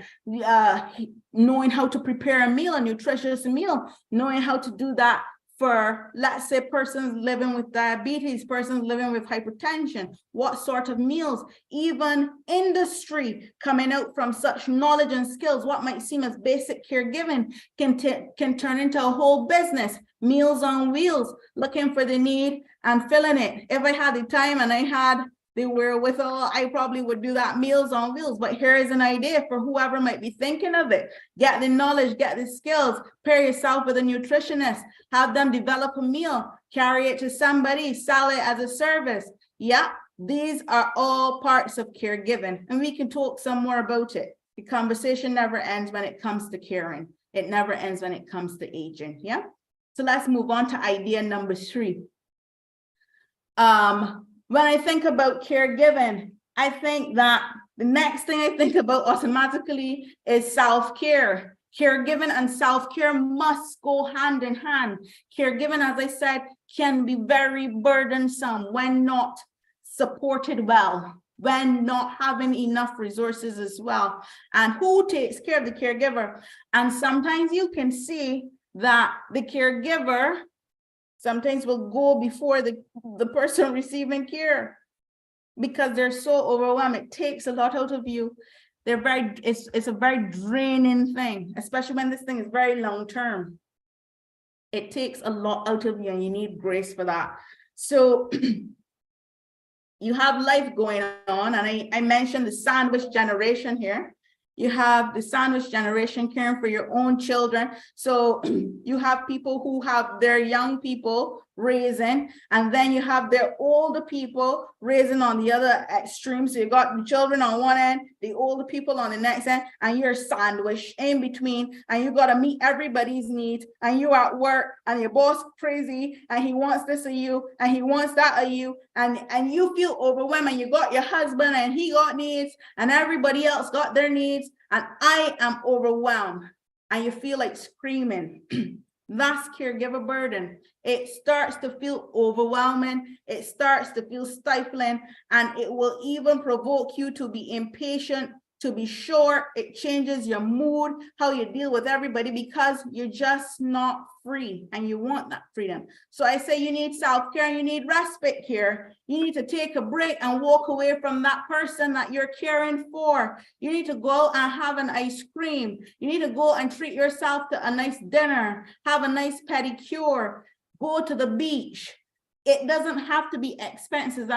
knowing how to prepare a meal, a nutritious meal, knowing how to do that for, let's say, persons living with diabetes, persons living with hypertension, what sort of meals, even industry coming out from such knowledge and skills, what might seem as basic caregiving can turn into a whole business. Meals on Wheels, looking for the need and filling it. If I had the time and I had the wherewithal, I probably would do that, Meals on Wheels. But here is an idea for whoever might be thinking of it. Get the knowledge, get the skills, pair yourself with a nutritionist, have them develop a meal, carry it to somebody, sell it as a service. Yeah, these are all parts of caregiving, and we can talk some more about it. The conversation never ends when it comes to caring. It never ends when it comes to aging. Yeah. So let's move on to idea number 3. When I think about caregiving, I think that the next thing I think about automatically is self-care. Caregiving and self-care must go hand in hand. Caregiving, as I said, can be very burdensome when not supported well, when not having enough resources as well. And who takes care of the caregiver? And sometimes you can see that the caregiver sometimes will go before the person receiving care because they're so overwhelmed. It takes a lot out of you. It's a very draining thing, especially when this thing is very long term. It takes a lot out of you and you need grace for that. So you have life going on, and I mentioned the sandwich generation here. You have the sandwich generation caring for your own children. So you have people who have their young people raising, and then you have their older people raising on the other extreme. So you got the children on one end, the older people on the next end, and you're sandwiched in between, and you got to meet everybody's needs. And you're at work, and your boss crazy, and he wants this of you, and he wants that of you, and you feel overwhelmed. And you got your husband, and he got needs, and everybody else got their needs, and I am overwhelmed, and you feel like screaming. That's caregiver burden. It starts to feel overwhelming. It starts to feel stifling, and it will even provoke you to be impatient to be short. It changes your mood, how you deal with everybody, because you're just not free and you want that freedom. So I say you need self-care and you need respite here. You need to take a break and walk away from that person that you're caring for. You need to go and have an ice cream. You need to go and treat yourself to a nice dinner, have a nice pedicure, go to the beach. It doesn't have to be expensive.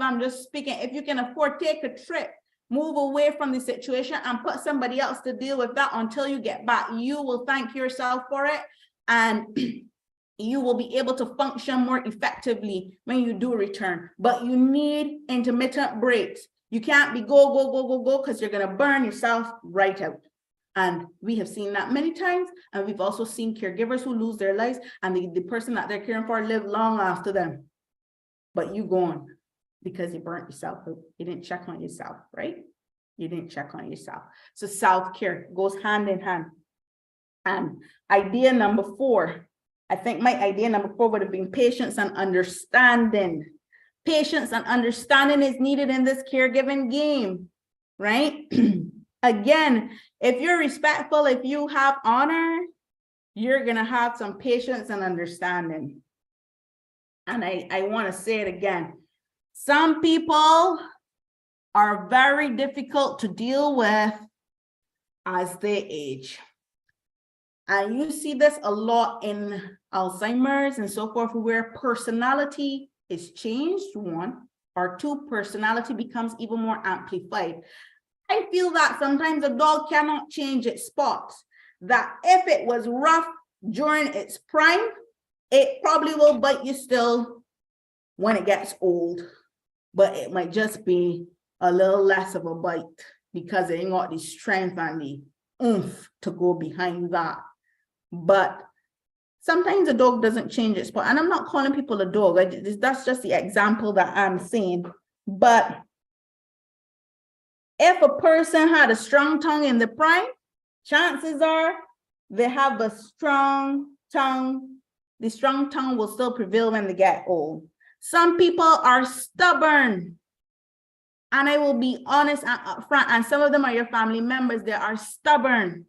I'm just speaking. If you can afford, take a trip, move away from the situation and put somebody else to deal with that until you get back. You will thank yourself for it, and you will be able to function more effectively when you do return. But you need intermittent breaks. You can't be go, because you're going to burn yourself right out. And we have seen that many times. And we've also seen caregivers who lose their lives and the person that they're caring for live long after them. But you gone because you burnt yourself out. You didn't check on yourself, right? You didn't check on yourself. So self-care goes hand in hand. And idea number 4, I think my idea number 4 would have been patience and understanding. Patience and understanding is needed in this caregiving game, right? Again, if you're respectful, if you have honor, you're going to have some patience and understanding. And I want to say it again. Some people are very difficult to deal with as they age. And you see this a lot in Alzheimer's and so forth, where personality is changed, 1, or 2, personality becomes even more amplified. I feel that sometimes a dog cannot change its spots, that if it was rough during its prime, it probably will bite you still when it gets old, but it might just be a little less of a bite because it ain't got the strength and the oomph to go behind that. But sometimes a dog doesn't change its spot, and I'm not calling people a dog. That's just the example that I'm saying. But if a person had a strong tongue in the prime, chances are they have a strong tongue. The strong tongue will still prevail when they get old. Some people are stubborn. And I will be honest and upfront, and some of them are your family members. They are stubborn.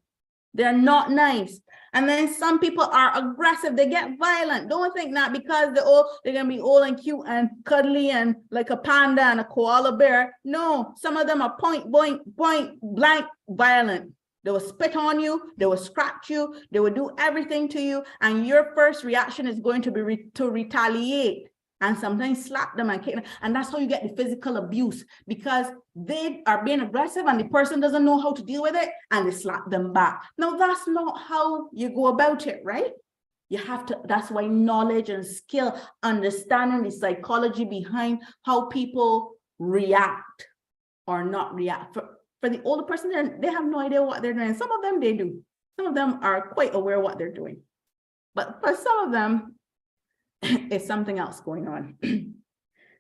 They're not nice. And then some people are aggressive. They get violent. Don't think that because they're going to be old and cute and cuddly and like a panda and a koala bear. No, some of them are point blank violent. They will spit on you. They will scratch you. They will do everything to you. And your first reaction is going to be to retaliate. And sometimes slap them and kick them. And that's how you get the physical abuse, because they are being aggressive and the person doesn't know how to deal with it and they slap them back. Now, that's not how you go about it, right? You have to, that's why knowledge and skill, understanding the psychology behind how people react or not react. For the older person, they have no idea what they're doing. Some of them, they do. Some of them are quite aware what they're doing. But for some of them, it's something else going on.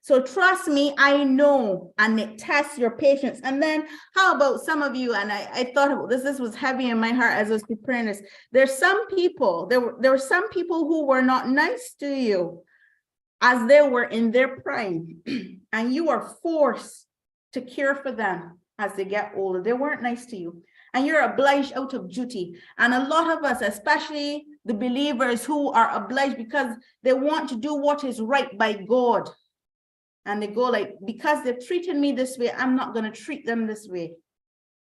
So trust me, I know, and it tests your patience. And then how about some of you, and I thought about this was heavy in my heart as I was preparing this. There's some people, there were some people who were not nice to you as they were in their prime, and you are forced to care for them as they get older. They weren't nice to you, and you're obliged out of duty. And a lot of us, especially the believers who are obliged because they want to do what is right by God. And they go like, because they've treated me this way, I'm not going to treat them this way.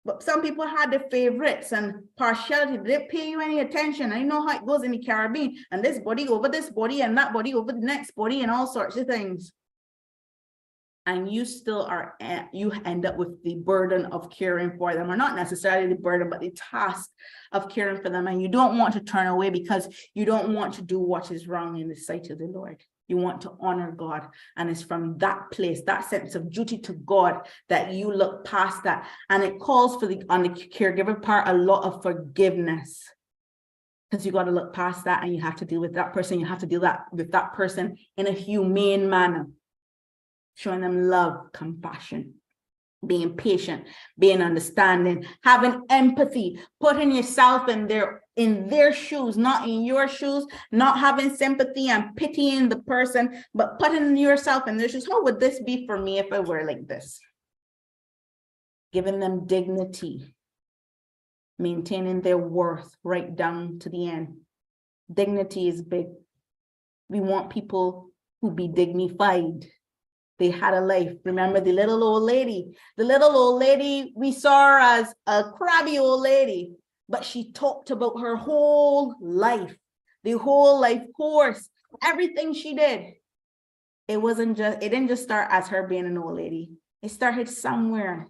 But some people had their favorites and partiality. They didn't pay you any attention. I know how it goes in the Caribbean, and this body over this body and that body over the next body and all sorts of things. And you still you end up with the burden of caring for them, or not necessarily the burden, but the task of caring for them. And you don't want to turn away because you don't want to do what is wrong in the sight of the Lord. You want to honor God. And it's from that place, that sense of duty to God, that you look past that. And it calls for on the caregiver part, a lot of forgiveness. Because you got to look past that and you have to deal with that person. You have to deal with that person in a humane manner. Showing them love, compassion, being patient, being understanding, having empathy, putting yourself in their shoes, not in your shoes, not having sympathy and pitying the person, but putting yourself in their shoes. How would this be for me if I were like this? giving them dignity, maintaining their worth right down to the end. Dignity is big. We want people who be dignified. They had a life. Remember the little old lady? The little old lady, we saw her as a crabby old lady, but she talked about her whole life, the whole life course, everything she did. It didn't just start as her being an old lady. It started somewhere.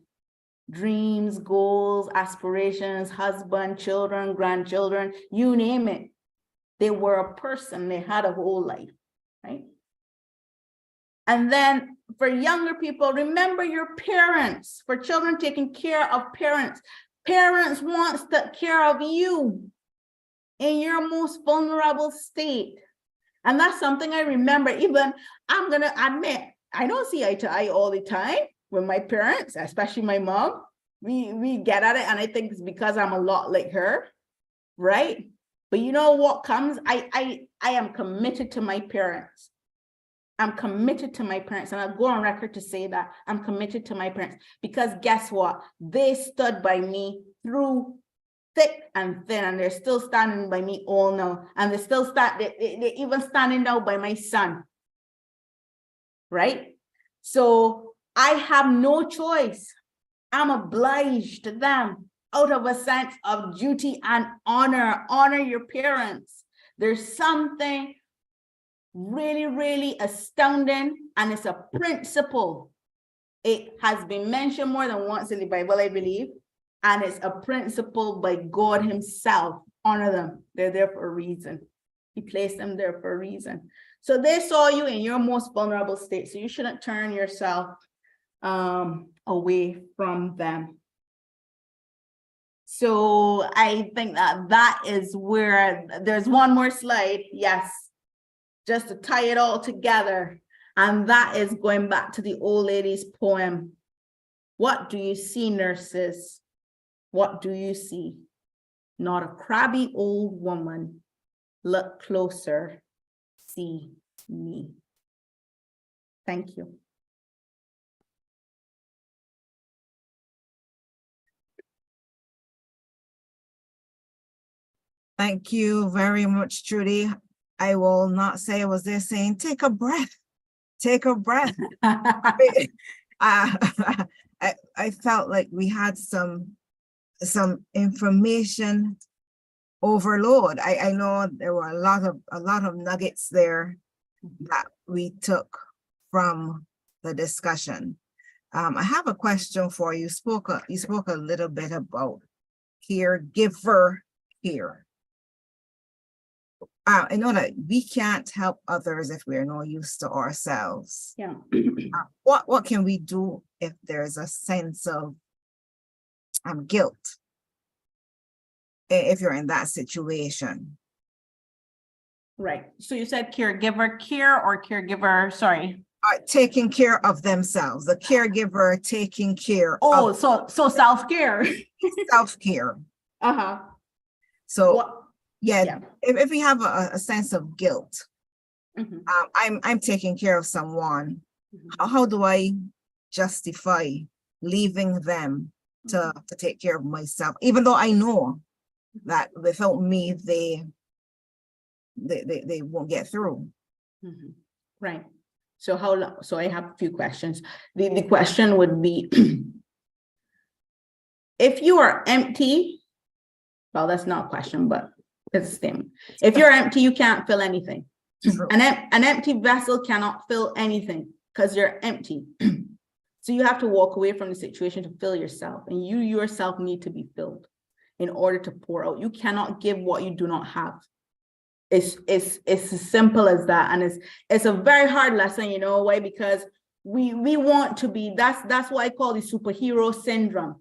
Dreams, goals, aspirations, husband, children, grandchildren, you name it. They were a person, they had a whole life, right? And then for younger people, remember your parents. For children, taking care of parents. Parents want to take care of you in your most vulnerable state. And that's something I remember. Even, I'm going to admit, I don't see eye to eye all the time with my parents, especially my mom. We get at it, and I think it's because I'm a lot like her, right? But you know what comes? I am committed to my parents. I'm committed to my parents, and I'll go on record to say that I'm committed to my parents, because guess what? They stood by me through thick and thin, and they're still standing by me all now. And they're even standing now by my son, right? So I have no choice. I'm obliged to them out of a sense of duty and honor. Honor your parents. There's something really, really astounding, and it's a principle. It has been mentioned more than once in the Bible, I believe, and it's a principle by God himself. Honor them. They're there for a reason. He placed them there for a reason. So they saw you in your most vulnerable state, so you shouldn't turn yourself away from them. So I think that is where there's one more slide. Yes. Just to tie it all together. And that is going back to the old lady's poem. What do you see, nurses? What do you see? Not a crabby old woman. Look closer. See me. Thank you. Thank you very much, Trudy. I will not say I was there saying, take a breath, take a breath. I felt like we had some information overload. I know there were a lot of nuggets there that we took from the discussion. I have a question for you. You spoke a little bit about caregiver here. I know that we can't help others if we're no use to ourselves. Yeah. What can we do if there's a sense of guilt if you're in that situation? Right. So you said caregiver, care or caregiver, sorry. Taking care of themselves, the caregiver taking care of. So self-care. Self-care. Uh-huh. So yeah. If we have a sense of guilt, I'm taking care of someone, how do I justify leaving them to take care of myself, even though I know that without me they won't get through? Right. So so I have a few questions. The question would be, if you are empty, well, that's not a question, but it's a statement. If you're empty, you can't fill anything. An empty vessel cannot fill anything because you're empty. So you have to walk away from the situation to fill yourself, and you yourself need to be filled in order to pour out. You cannot give what you do not have. It's as simple as that, and it's a very hard lesson. You know why? Because we want to be. That's what I call the superhero syndrome.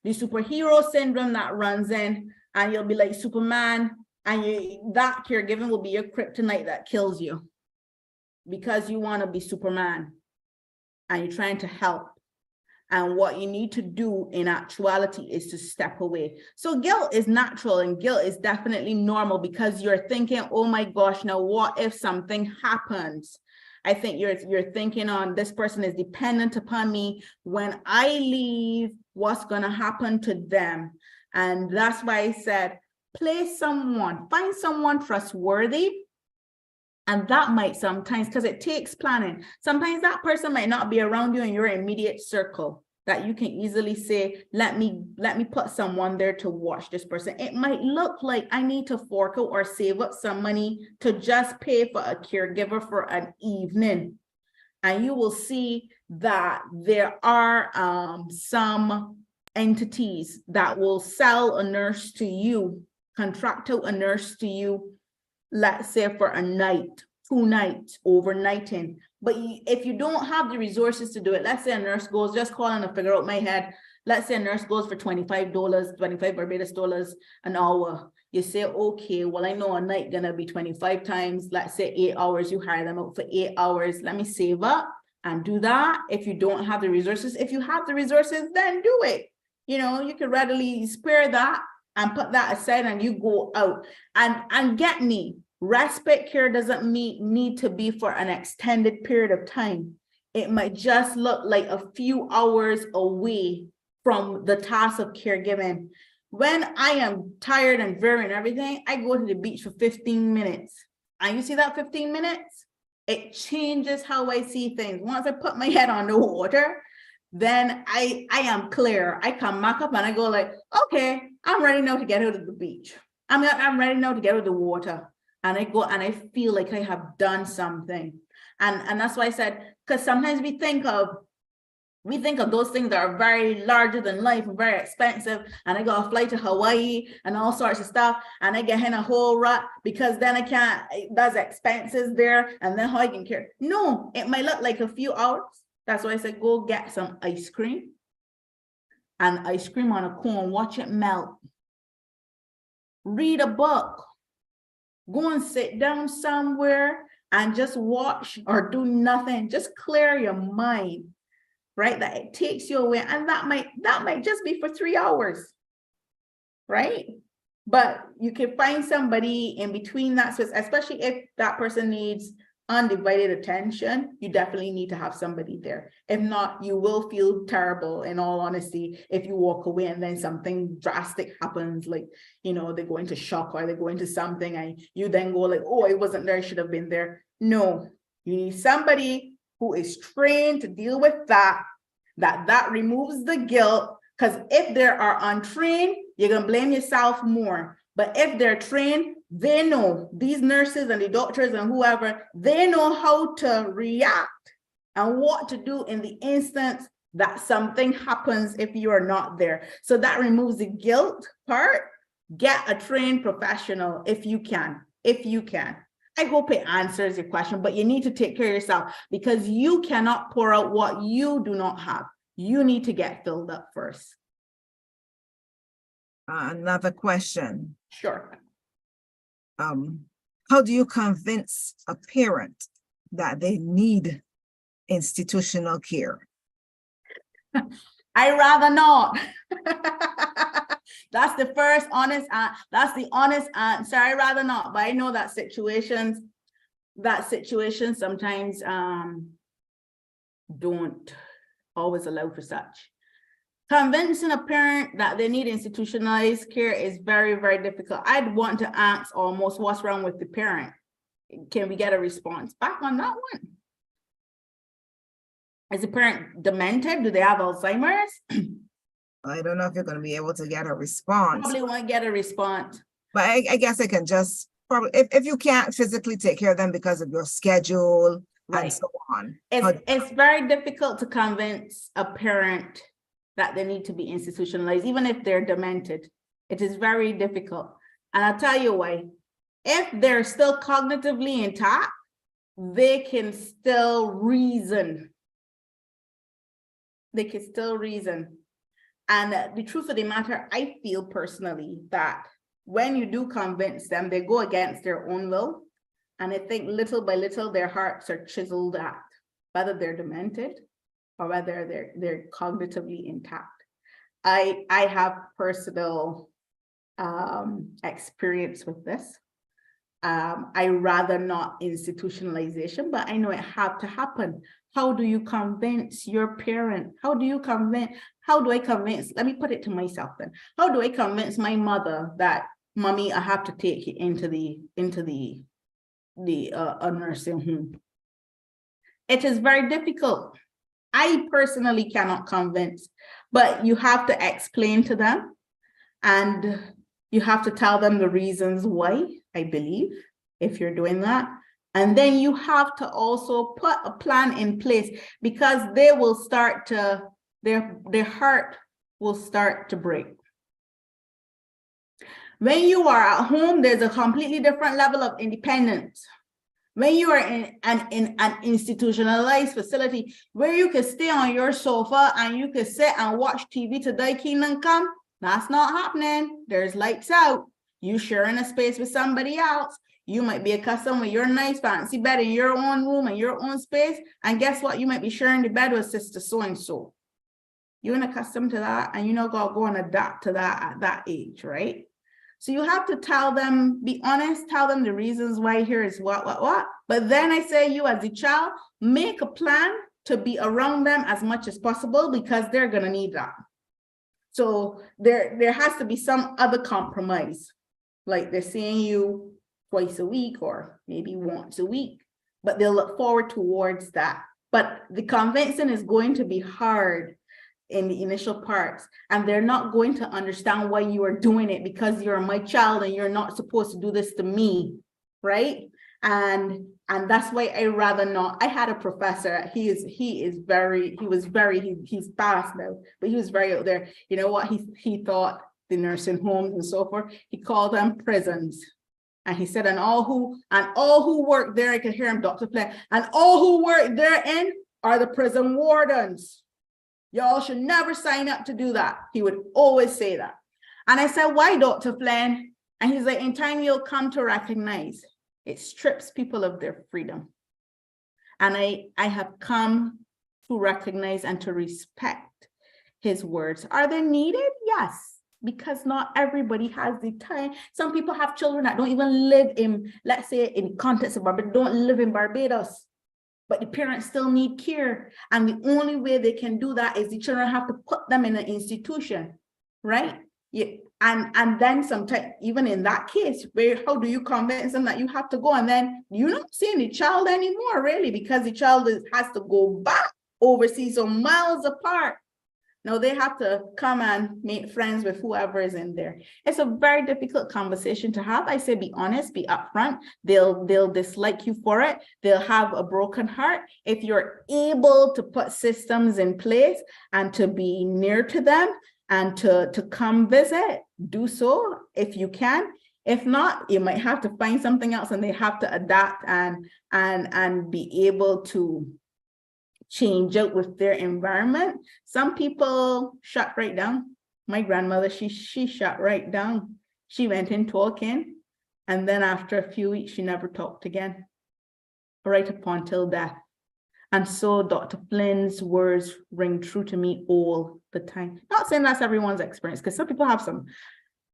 The superhero syndrome that runs in, and you'll be like Superman. And that caregiving will be your kryptonite that kills you, because you want to be Superman and you're trying to help. And what you need to do in actuality is to step away. So guilt is natural, and guilt is definitely normal, because you're thinking, oh my gosh, now what if something happens? I think you're thinking on, this person is dependent upon me. When I leave, what's going to happen to them. And that's why I said, find someone trustworthy. And that might sometimes, because it takes planning. Sometimes that person might not be around you in your immediate circle that you can easily say, let me put someone there to watch this person. It might look like I need to fork out or save up some money to just pay for a caregiver for an evening. And you will see that there are some entities that will sell a nurse to you, contract out a nurse to you, let's say for a night, 2 nights, overnighting. But if you don't have the resources to do it, let's say a nurse goes, just calling to figure out my head, let's say a nurse goes for $25, 25 Barbados dollars an hour. You say, okay, well, I know a night gonna be 25 times, let's say 8 hours, you hire them out for 8 hours. Let me save up and do that. If you don't have the resources, if you have the resources, then do it. You know, you can readily spare that and put that aside and you go out. And get me, respite care doesn't need to be for an extended period of time. It might just look like a few hours away from the task of caregiving. When I am tired and weary and everything, I go to the beach for 15 minutes. And you see that 15 minutes? It changes how I see things. Once I put my head on the water, then I am clear. I come back up and I go like, okay, I'm ready now to get out of the beach. I'm ready now to get out of the water. And I go and I feel like I have done something. And that's why I said, because sometimes we think of those things that are very larger than life and very expensive. And I got to fly to Hawaii and all sorts of stuff. And I get in a whole rut because then I can't, there's expenses there. And then how I can care. No, it might look like a few hours. That's why I said, go get some ice cream and ice cream on a cone, watch it melt. Read a book, go and sit down somewhere and just watch or do nothing. Just clear your mind, right? That it takes you away. And that might just be for 3 hours, right? But you can find somebody in between that, especially if that person needs undivided attention, you definitely need to have somebody there. If not, you will feel terrible, in all honesty, if you walk away and then something drastic happens, like, you know, they go into shock or they go into something and you then go like, oh, I wasn't there, I should have been there. No, you need somebody who is trained to deal with that removes the guilt, because if they are untrained, you're gonna blame yourself more. But if they're trained, they know, these nurses and the doctors and whoever, they know how to react and what to do in the instance that something happens if you are not there. So that removes the guilt part. Get a trained professional if you can. I hope it answers your question, but you need to take care of yourself, because you cannot pour out what you do not have. You need to get filled up first. Another question. Sure. How do you convince a parent that they need institutional care? I rather not. That's the first honest, that's the honest answer. I rather not, but I know that situations sometimes don't always allow for such. Convincing a parent that they need institutionalized care is very, very difficult. I'd want to ask almost, what's wrong with the parent? Can we get a response back on that one? Is the parent demented? Do they have Alzheimer's? I don't know if you're going to be able to get a response. Probably won't get a response. But I guess I can just probably, if you can't physically take care of them because of your schedule, right, and so on. It's very difficult to convince a parent that they need to be institutionalized, even if they're demented. It is very difficult. And I'll tell you why. If they're still cognitively intact, they can still reason. They can still reason. And the truth of the matter, I feel personally that when you do convince them, they go against their own will. And I think little by little, their hearts are chiseled at, whether they're demented or whether they're cognitively intact. I have personal experience with this. I rather not institutionalization, but I know it had to happen. How do you convince your parent? How do you convince? how do I convince, let me put it to myself then. How do I convince my mother that, mommy, I have to take you into the nursing home? It is very difficult. I personally cannot convince, but you have to explain to them, and you have to tell them the reasons why, I believe, if you're doing that. And then you have to also put a plan in place, because they will start to, their heart will start to break. When you are at home, there's a completely different level of independence. When you are in an institutionalized facility where you can stay on your sofa and you can sit and watch TV till thy kingdom come, that's not happening. There's lights out. You sharing a space with somebody else. You might be accustomed with your nice fancy bed in your own room and your own space. And guess what? You might be sharing the bed with sister so-and-so. You're not accustomed to that, and you're not going to go and adapt to that at that age, right? So you have to tell them, be honest, tell them the reasons why here is what. But then I say, you as a child, make a plan to be around them as much as possible, because they're going to need that. So there has to be some other compromise, like they're seeing you twice a week or maybe once a week, but they'll look forward towards that. But the convincing is going to be hard in the initial parts, and they're not going to understand why you are doing it, because you're my child and you're not supposed to do this to me, right? And that's why I rather not. I had a professor, he's passed now, but he was very out there. You know what he thought the nursing homes and so forth, he called them prisons. And he said, and all who work there, I could hear him, Dr. Flynn, and all who work therein are the prison wardens. Y'all should never sign up to do that. He would always say that. And I said, why, Dr. Flynn? And he's like, in time you'll come to recognize it strips people of their freedom. And I have come to recognize and to respect his words. Are they needed? Yes, because not everybody has the time. Some people have children that don't even live in, let's say in context of Barbados, don't live in Barbados. But the parents still need care. And the only way they can do that is the children have to put them in an institution, right? Yeah. And then sometimes, even in that case, how do you convince them that you have to go? And then you're not seeing the child anymore, really, because the child has to go back overseas, so miles apart. Now they have to come and make friends with whoever is in there. It's a very difficult conversation to have. I say, be honest, be upfront. They'll dislike you for it. They'll have a broken heart. If you're able to put systems in place and to be near to them and to come visit, do so if you can. If not, you might have to find something else, and they have to adapt and be able to change out with their environment. Some people shut right down. My grandmother, she shut right down. She went in talking, and then after a few weeks, she never talked again, right up until death. And so Dr. Flynn's words ring true to me all the time. Not saying that's everyone's experience, because some people have some.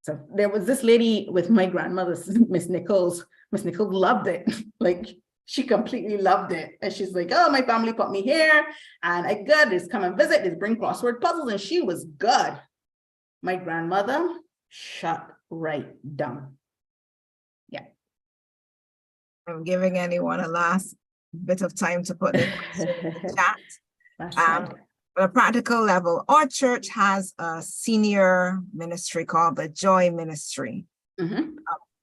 So there was this lady with my grandmother, Miss Nichols. Miss Nichols loved it. Like, she completely loved it. And she's like, oh, my family put me here, and I good, just come and visit, just bring crossword puzzles. And she was good. My grandmother shut right down. Yeah. I'm giving anyone a last bit of time to put their question in the chat. That's right. On a practical level, our church has a senior ministry called the Joy Ministry. Mm-hmm.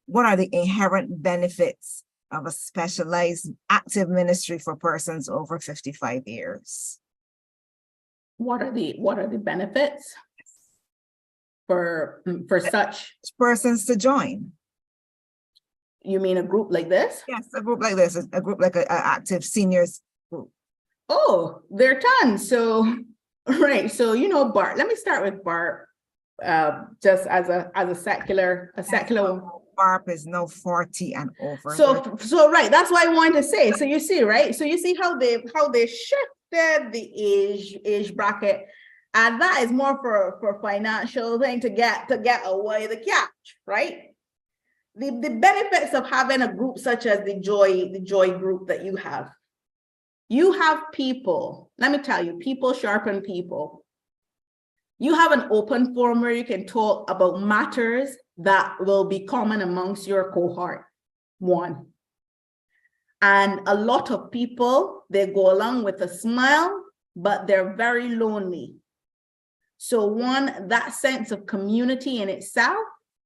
What are the inherent benefits of a specialized active ministry for persons over 55 years? What are the benefits for such persons to join? You mean a group like this? Yes, a group like this, a group like an active seniors group. Oh, there are tons. So, right. So, you know, Bart, let me start with Bart, just as a secular. Barb is now 40 and over. So right, that's what I wanted to say. So you see, right? So you see how they shifted the age bracket, and that is more for financial thing to get away the catch, right? The benefits of having a group such as the Joy group that you have. You have people, let me tell you, people sharpen people. You have an open forum where you can talk about matters that will be common amongst your cohort. One. And a lot of people, they go along with a smile, but they're very lonely. So one, that sense of community in itself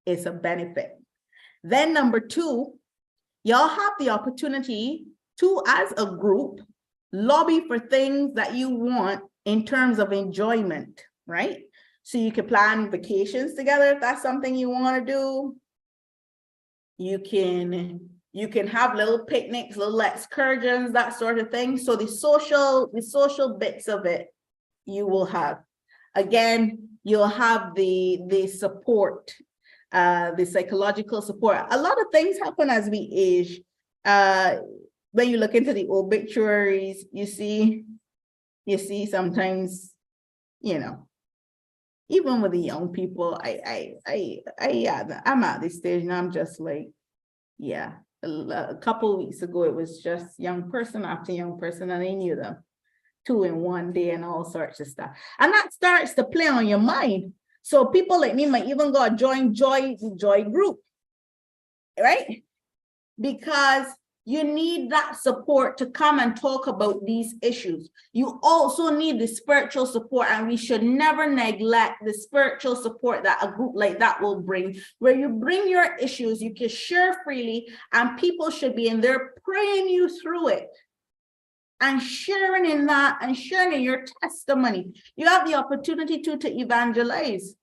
is a benefit. Then number two, y'all have the opportunity to, as a group, lobby for things that you want in terms of enjoyment, right? So you can plan vacations together if that's something you want to do. You can have little picnics, little excursions, that sort of thing. So the social bits of it, you will have. Again, you'll have the support, the psychological support. A lot of things happen as we age. When you look into the obituaries, you see sometimes, even with the young people, I'm at this stage and I'm just like, yeah. A couple of weeks ago, it was just young person after young person, and I knew them 2 in 1 day and all sorts of stuff. And that starts to play on your mind. So people like me might even go join joy group, right? Because you need that support to come and talk about these issues. You also need the spiritual support, and we should never neglect the spiritual support that a group like that will bring, where you bring your issues, you can share freely, and people should be in there praying you through it and sharing in that and sharing in your testimony. You have the opportunity to evangelize.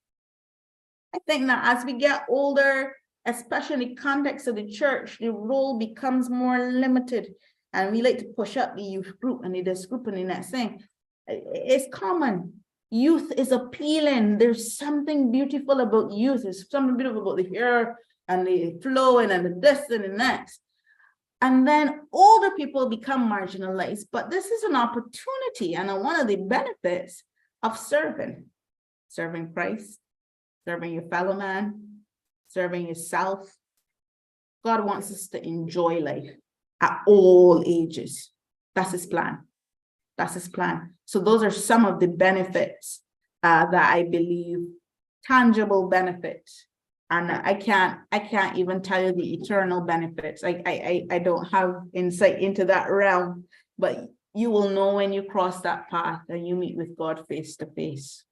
I think that as we get older, especially in the context of the church, the role becomes more limited. And we like to push up the youth group and this group and the next thing. It's common. Youth is appealing. There's something beautiful about youth. There's something beautiful about the hair and the flowing and the this and the next. And then older people become marginalized. But this is an opportunity and one of the benefits of serving Christ, serving your fellow man, serving yourself. God wants us to enjoy life at all ages. That's his plan. That's his plan. So those are some of the benefits that I believe, tangible benefits. And I can't even tell you the eternal benefits. I don't have insight into that realm, but you will know when you cross that path and you meet with God face to face.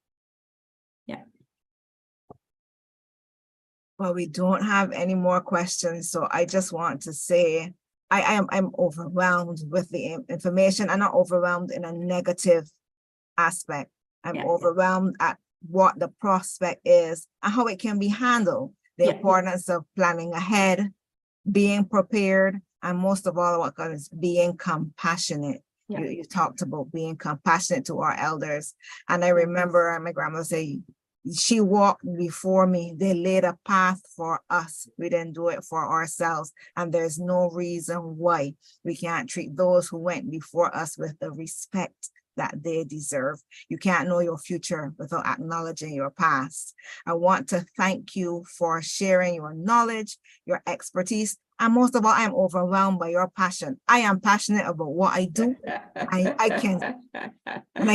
Yeah. Well, we don't have any more questions, so I just want to say I'm overwhelmed with the information. I'm not overwhelmed in a negative aspect. I'm overwhelmed at what the prospect is and how it can be handled. The importance of planning ahead, being prepared, and most of all, what God is being compassionate. You talked about being compassionate to our elders, and I remember my grandmother say, she walked before me. They laid a path for us. We didn't do it for ourselves. And there's no reason why we can't treat those who went before us with the respect that they deserve. You can't know your future without acknowledging your past. I want to thank you for sharing your knowledge, your expertise, and most of all, I'm overwhelmed by your passion. I am passionate about what I do. I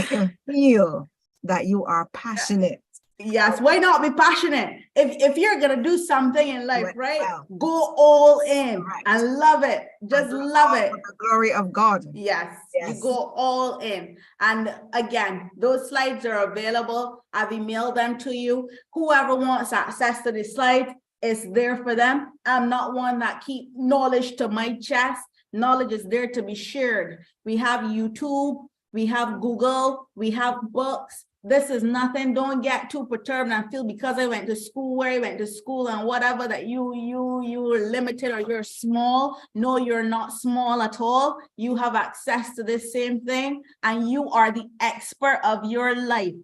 can feel that you are passionate. Yes, why not be passionate? If you're gonna do something in life, right? Go all in and love it. Just love it. For the glory of God. Yes, you go all in. And again, those slides are available. I've emailed them to you. Whoever wants access to the slides, it's there for them. I'm not one that keep knowledge to my chest. Knowledge is there to be shared. We have YouTube, we have Google, we have books. This is nothing. Don't get too perturbed and feel because I went to school where I went to school and whatever that you were limited or you're small. No, you're not small at all. You have access to this same thing and you are the expert of your life.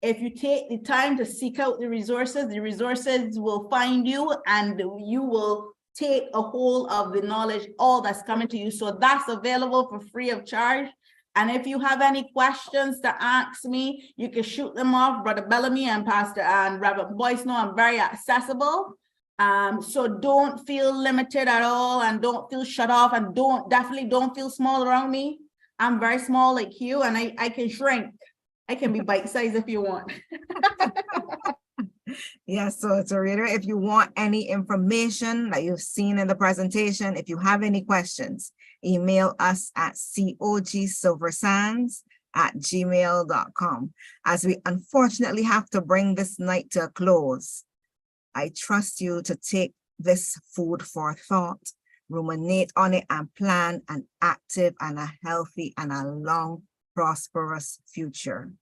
If you take the time to seek out the resources will find you and you will take a hold of the knowledge, all that's coming to you. So that's available for free of charge. And if you have any questions to ask me, you can shoot them off. Brother Bellamy and Pastor and Robert Boyce know I'm very accessible. So don't feel limited at all and don't feel shut off and definitely don't feel small around me. I'm very small like you and I can shrink. I can be bite-sized if you want. Yes, so to reiterate, if you want any information that you've seen in the presentation, if you have any questions, email us at cogsilversands@gmail.com. As we unfortunately have to bring this night to a close, I trust you to take this food for thought, ruminate on it, and plan an active and a healthy and a long, prosperous future.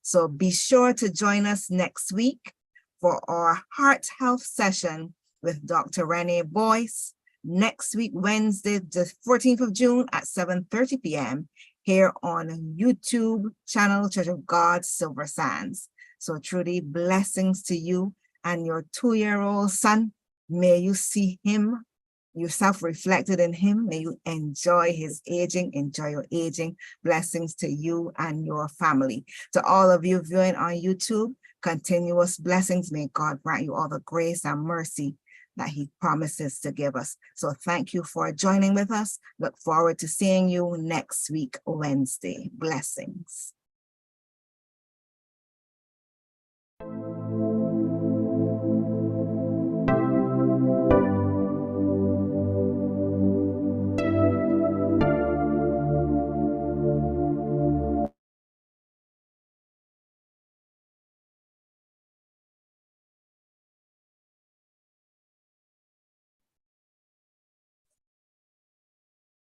So be sure to join us next week for our heart health session with Dr. Renee Boyce next week, Wednesday, the 14th of June at 7:30 p.m. here on YouTube channel, Church of God, Silver Sands. So Trudy, blessings to you and your 2-year-old son. May you see him, yourself reflected in him. May you enjoy his aging, enjoy your aging. Blessings to you and your family. To all of you viewing on YouTube, continuous blessings. May God grant you all the grace and mercy that he promises to give us. So thank you for joining with us. Look forward to seeing you next week, Wednesday. Blessings.